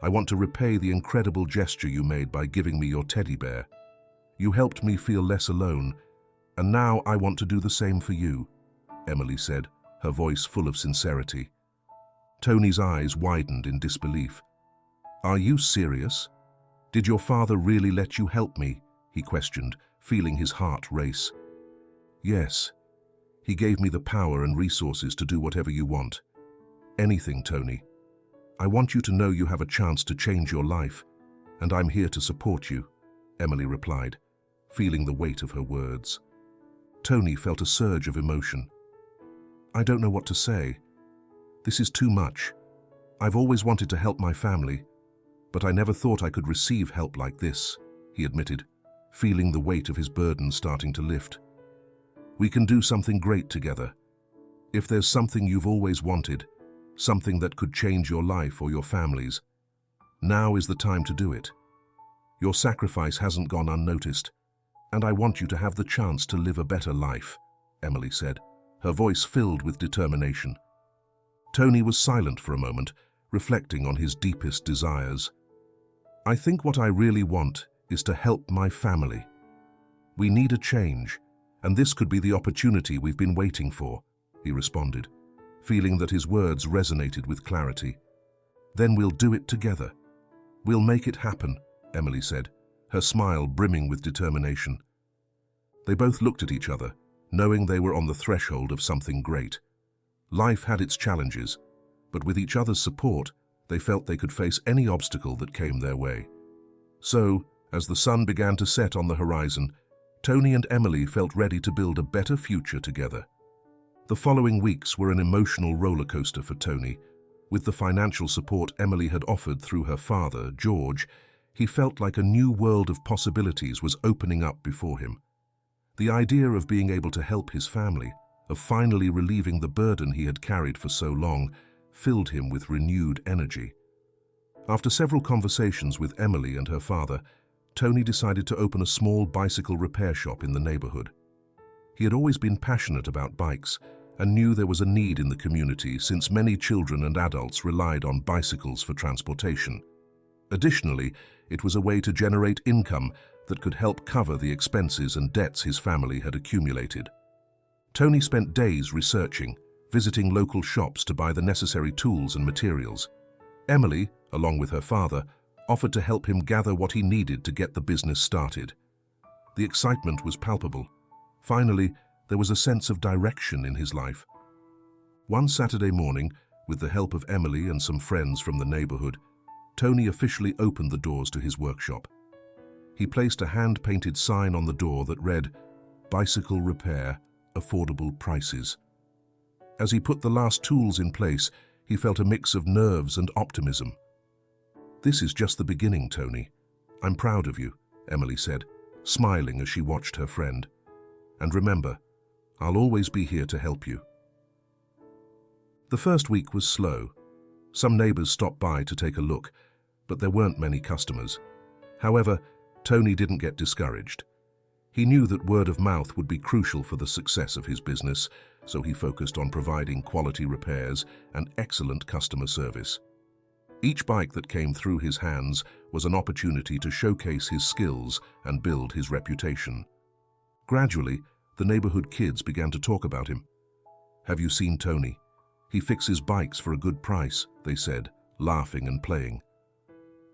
I want to repay the incredible gesture you made by giving me your teddy bear. You helped me feel less alone, and now I want to do the same for you," Emily said, her voice full of sincerity. Tony's eyes widened in disbelief. "Are you serious? "Did your father really let you help me?" he questioned, feeling his heart race. "Yes. He gave me the power and resources to do whatever you want. Anything, Tony. I want you to know you have a chance to change your life, and I'm here to support you," Emily replied, feeling the weight of her words. Tony felt a surge of emotion. "I don't know what to say. This is too much. I've always wanted to help my family, but I never thought I could receive help like this," he admitted, feeling the weight of his burden starting to lift. "We can do something great together. If there's something you've always wanted, something that could change your life or your family's, now is the time to do it. Your sacrifice hasn't gone unnoticed, and I want you to have the chance to live a better life," Emily said, her voice filled with determination. Tony was silent for a moment, reflecting on his deepest desires. "I think what I really want is to help my family. We need a change, and this could be the opportunity we've been waiting for," he responded, feeling that his words resonated with clarity. "Then we'll do it together. We'll make it happen," Emily said, her smile brimming with determination. They both looked at each other, knowing they were on the threshold of something great. Life had its challenges, but with each other's support, they felt they could face any obstacle that came their way. So, as the sun began to set on the horizon, Tony and Emily felt ready to build a better future together. The following weeks were an emotional roller coaster for Tony. With the financial support Emily had offered through her father, George, he felt like a new world of possibilities was opening up before him. The idea of being able to help his family, of finally relieving the burden he had carried for so long, filled him with renewed energy. After several conversations with Emily and her father, Tony decided to open a small bicycle repair shop in the neighborhood. He had always been passionate about bikes and knew there was a need in the community since many children and adults relied on bicycles for transportation. Additionally, it was a way to generate income that could help cover the expenses and debts his family had accumulated. Tony spent days researching, visiting local shops to buy the necessary tools and materials. Emily, along with her father, offered to help him gather what he needed to get the business started. The excitement was palpable. Finally, there was a sense of direction in his life. One Saturday morning, with the help of Emily and some friends from the neighborhood, Tony officially opened the doors to his workshop. He placed a hand-painted sign on the door that read, "Bicycle Repair, Affordable Prices." As he put the last tools in place, he felt a mix of nerves and optimism. "This is just the beginning, Tony. I'm proud of you," Emily said, smiling as she watched her friend. "And remember, I'll always be here to help you." The first week was slow. Some neighbors stopped by to take a look, but there weren't many customers. However, Tony didn't get discouraged. He knew that word of mouth would be crucial for the success of his business, so he focused on providing quality repairs and excellent customer service. Each bike that came through his hands was an opportunity to showcase his skills and build his reputation. Gradually, the neighborhood kids began to talk about him. "Have you seen Tony? He fixes bikes for a good price," they said, laughing and playing.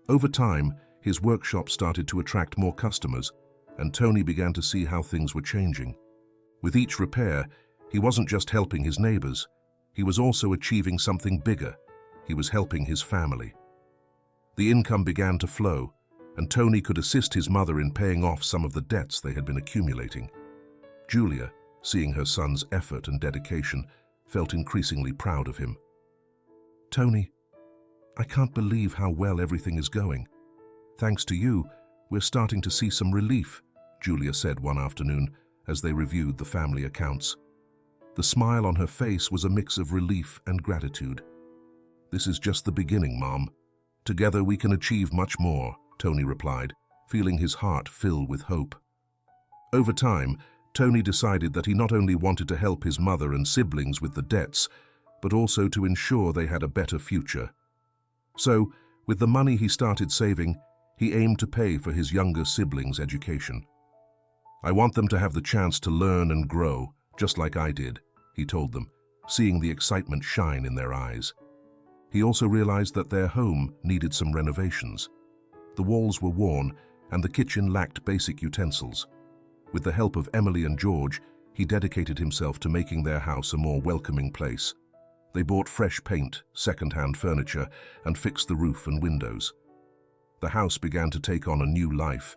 Over time, his workshop started to attract more customers, and Tony began to see how things were changing. With each repair, he wasn't just helping his neighbors, he was also achieving something bigger. He was helping his family. The income began to flow, and Tony could assist his mother in paying off some of the debts they had been accumulating. Julia, seeing her son's effort and dedication, felt increasingly proud of him. "Tony, I can't believe how well everything is going. Thanks to you, we're starting to see some relief," Julia said one afternoon as they reviewed the family accounts. The smile on her face was a mix of relief and gratitude. "This is just the beginning, Mom. Together we can achieve much more," Tony replied, feeling his heart fill with hope. Over time, Tony decided that he not only wanted to help his mother and siblings with the debts, but also to ensure they had a better future. So, with the money he started saving, he aimed to pay for his younger siblings' education. "I want them to have the chance to learn and grow, just like I did," he told them, seeing the excitement shine in their eyes. He also realized that their home needed some renovations. The walls were worn, and the kitchen lacked basic utensils. With the help of Emily and George, he dedicated himself to making their house a more welcoming place. They bought fresh paint, second-hand furniture, and fixed the roof and windows. The house began to take on a new life,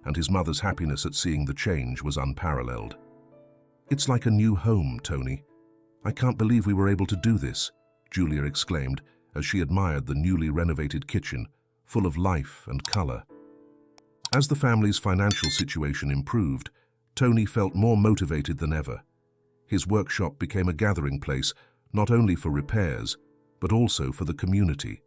and his mother's happiness at seeing the change was unparalleled. "It's like a new home, Tony. I can't believe we were able to do this," Julia exclaimed as she admired the newly renovated kitchen, full of life and color. As the family's financial situation improved, Tony felt more motivated than ever. His workshop became a gathering place, not only for repairs, but also for the community.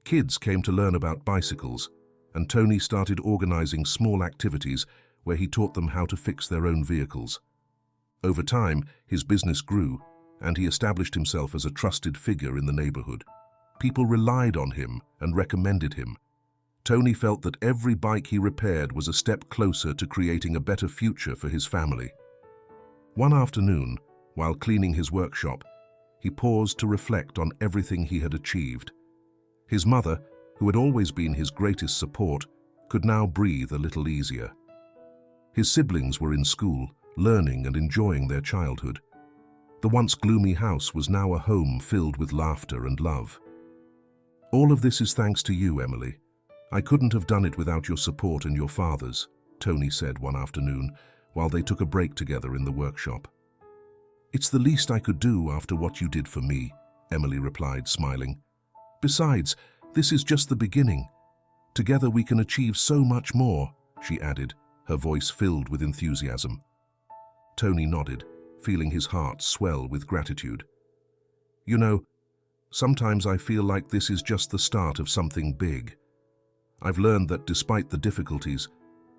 Kids came to learn about bicycles, and Tony started organizing small activities where he taught them how to fix their own vehicles. Over time, his business grew, and he established himself as a trusted figure in the neighborhood. People relied on him and recommended him. Tony felt that every bike he repaired was a step closer to creating a better future for his family. One afternoon, while cleaning his workshop, he paused to reflect on everything he had achieved. His mother, who had always been his greatest support, could now breathe a little easier. His siblings were in school, learning and enjoying their childhood. The once gloomy house was now a home filled with laughter and love. "All of this is thanks to you, Emily. I couldn't have done it without your support and your father's," Tony said one afternoon while they took a break together in the workshop. "It's the least I could do after what you did for me," Emily replied, smiling. "Besides, this is just the beginning. Together we can achieve so much more," she added, her voice filled with enthusiasm. Tony nodded, feeling his heart swell with gratitude. "You know, sometimes I feel like this is just the start of something big. I've learned that despite the difficulties,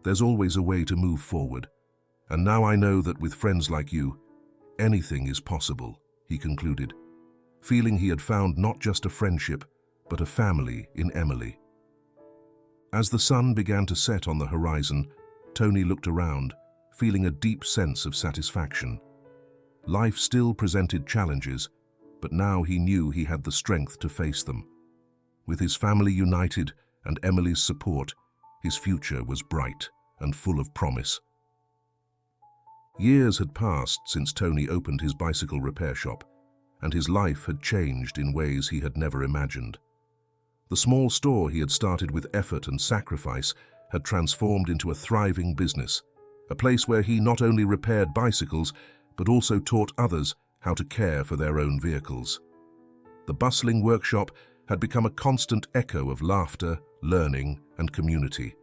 there's always a way to move forward. And now I know that with friends like you, anything is possible," he concluded, feeling he had found not just a friendship, but a family in Emily. As the sun began to set on the horizon, Tony looked around, feeling a deep sense of satisfaction. Life still presented challenges, but now he knew he had the strength to face them. With his family united and Emily's support, his future was bright and full of promise. Years had passed since Tony opened his bicycle repair shop, and his life had changed in ways he had never imagined. The small store he had started with effort and sacrifice had transformed into a thriving business, a place where he not only repaired bicycles, but also taught others how to care for their own vehicles. The bustling workshop had become a constant echo of laughter, learning, and community.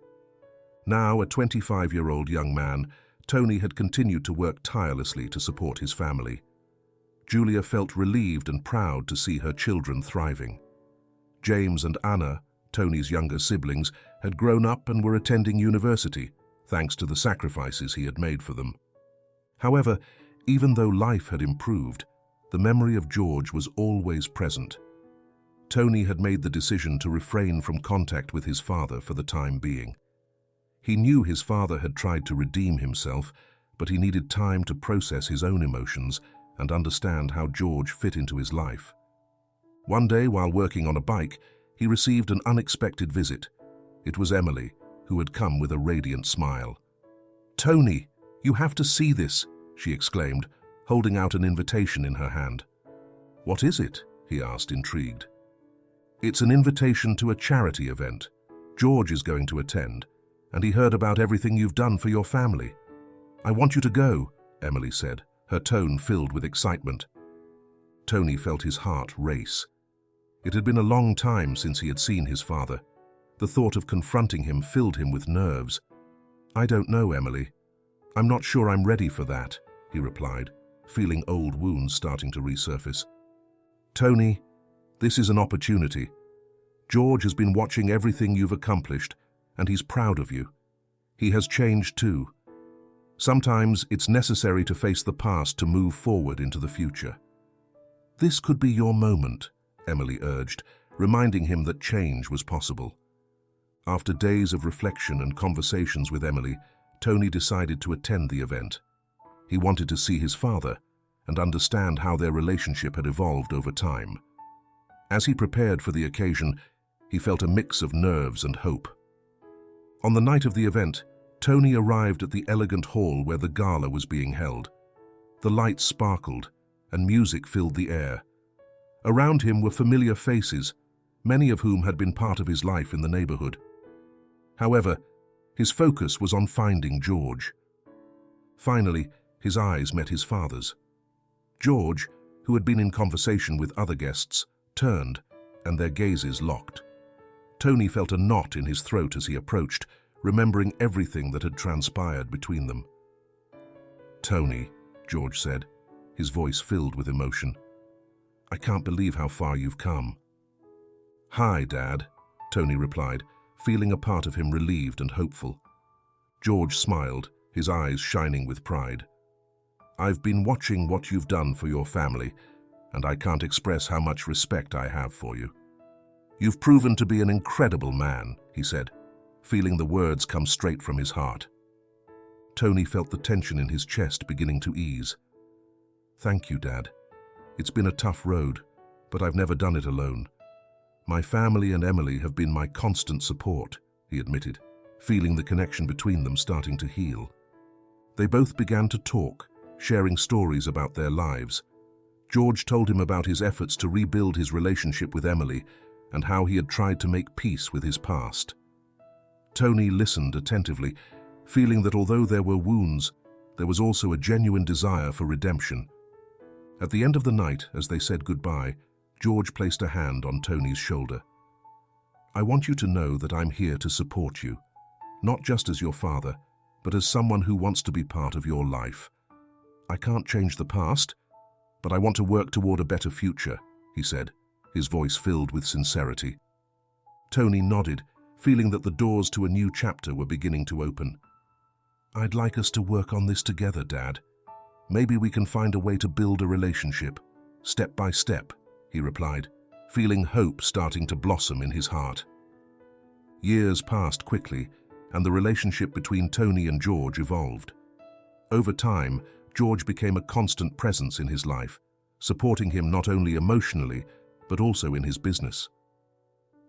Now a 25-year-old young man, Tony had continued to work tirelessly to support his family. Julia felt relieved and proud to see her children thriving. James and Anna, Tony's younger siblings, had grown up and were attending university, thanks to the sacrifices he had made for them. However, even though life had improved, the memory of George was always present. Tony had made the decision to refrain from contact with his father for the time being. He knew his father had tried to redeem himself, but he needed time to process his own emotions and understand how George fit into his life. One day, while working on a bike, he received an unexpected visit. It was Emily, who had come with a radiant smile. "Tony, you have to see this," she exclaimed, holding out an invitation in her hand. "What is it?" he asked, intrigued. "It's an invitation to a charity event. George is going to attend, and he heard about everything you've done for your family. I want you to go," Emily said, her tone filled with excitement. Tony felt his heart race. It had been a long time since he had seen his father. The thought of confronting him filled him with nerves. "I don't know, Emily. I'm not sure I'm ready for that," he replied, feeling old wounds starting to resurface. "Tony, this is an opportunity. George has been watching everything you've accomplished, and he's proud of you. He has changed too. Sometimes it's necessary to face the past to move forward into the future." "This could be your moment," Emily urged, reminding him that change was possible. After days of reflection and conversations with Emily, Tony decided to attend the event. He wanted to see his father and understand how their relationship had evolved over time. As he prepared for the occasion, he felt a mix of nerves and hope. On the night of the event, Tony arrived at the elegant hall where the gala was being held. The lights sparkled, and music filled the air. Around him were familiar faces, many of whom had been part of his life in the neighborhood. However, his focus was on finding George. Finally, his eyes met his father's. George, who had been in conversation with other guests, turned, and their gazes locked. Tony felt a knot in his throat as he approached, remembering everything that had transpired between them. "Tony," George said, his voice filled with emotion, "I can't believe how far you've come." "Hi, Dad," Tony replied, feeling a part of him relieved and hopeful. George smiled, his eyes shining with pride. "I've been watching what you've done for your family, and I can't express how much respect I have for you. You've proven to be an incredible man," he said, feeling the words come straight from his heart. Tony felt the tension in his chest beginning to ease. "Thank you, Dad. It's been a tough road, but I've never done it alone. My family and Emily have been my constant support," he admitted, feeling the connection between them starting to heal. They both began to talk, sharing stories about their lives. George told him about his efforts to rebuild his relationship with Emily and how he had tried to make peace with his past. Tony listened attentively, feeling that although there were wounds, there was also a genuine desire for redemption. At the end of the night, as they said goodbye, George placed a hand on Tony's shoulder. "I want you to know that I'm here to support you, not just as your father, but as someone who wants to be part of your life. I can't change the past, but I want to work toward a better future," he said, his voice filled with sincerity. Tony nodded, feeling that the doors to a new chapter were beginning to open. "I'd like us to work on this together, Dad. Maybe we can find a way to build a relationship, step by step," he replied, feeling hope starting to blossom in his heart. Years passed quickly, and the relationship between Tony and George evolved. Over time, George became a constant presence in his life, supporting him not only emotionally, but also in his business.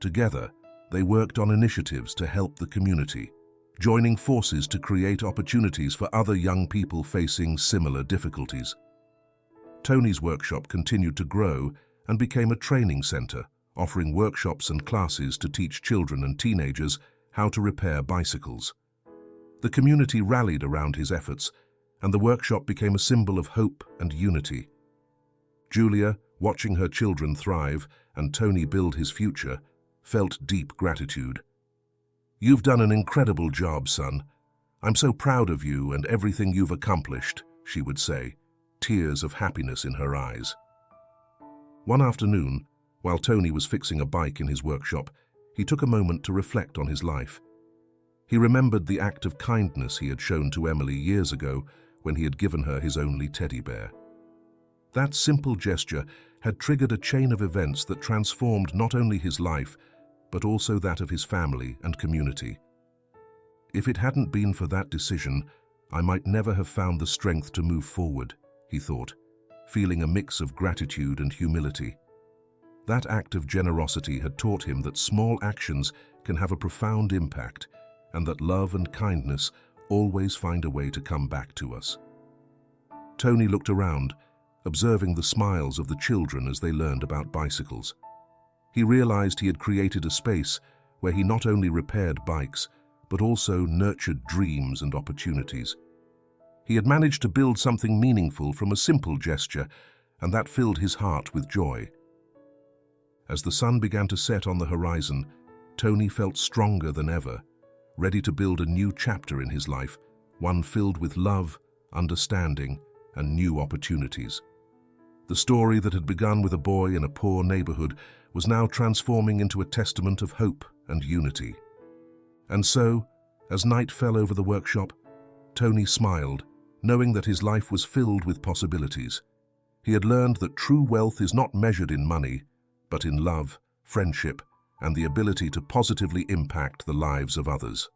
Together, they worked on initiatives to help the community, joining forces to create opportunities for other young people facing similar difficulties. Tony's workshop continued to grow and became a training center, offering workshops and classes to teach children and teenagers how to repair bicycles. The community rallied around his efforts, and the workshop became a symbol of hope and unity. Julia, watching her children thrive and Tony build his future, felt deep gratitude. "You've done an incredible job, son. I'm so proud of you and everything you've accomplished," she would say, tears of happiness in her eyes. One afternoon, while Tony was fixing a bike in his workshop, he took a moment to reflect on his life. He remembered the act of kindness he had shown to Emily years ago when he had given her his only teddy bear. That simple gesture had triggered a chain of events that transformed not only his life, but also that of his family and community. "If it hadn't been for that decision, I might never have found the strength to move forward," he thought, feeling a mix of gratitude and humility. That act of generosity had taught him that small actions can have a profound impact, and that love and kindness always find a way to come back to us. Tony looked around, observing the smiles of the children as they learned about bicycles. He realized he had created a space where he not only repaired bikes, but also nurtured dreams and opportunities. He had managed to build something meaningful from a simple gesture, and that filled his heart with joy. As the sun began to set on the horizon, Tony felt stronger than ever, ready to build a new chapter in his life, one filled with love, understanding, and new opportunities. The story that had begun with a boy in a poor neighborhood was now transforming into a testament of hope and unity. And so, as night fell over the workshop, Tony smiled, knowing that his life was filled with possibilities. He had learned that true wealth is not measured in money, but in love, friendship, and the ability to positively impact the lives of others.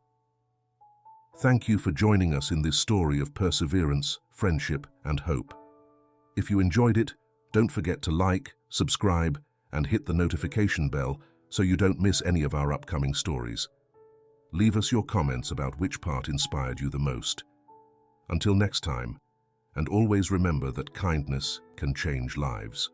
Thank you for joining us in this story of perseverance, friendship, and hope. If you enjoyed it, don't forget to like, subscribe, and hit the notification bell so you don't miss any of our upcoming stories. Leave us your comments about which part inspired you the most. Until next time, and always remember that kindness can change lives.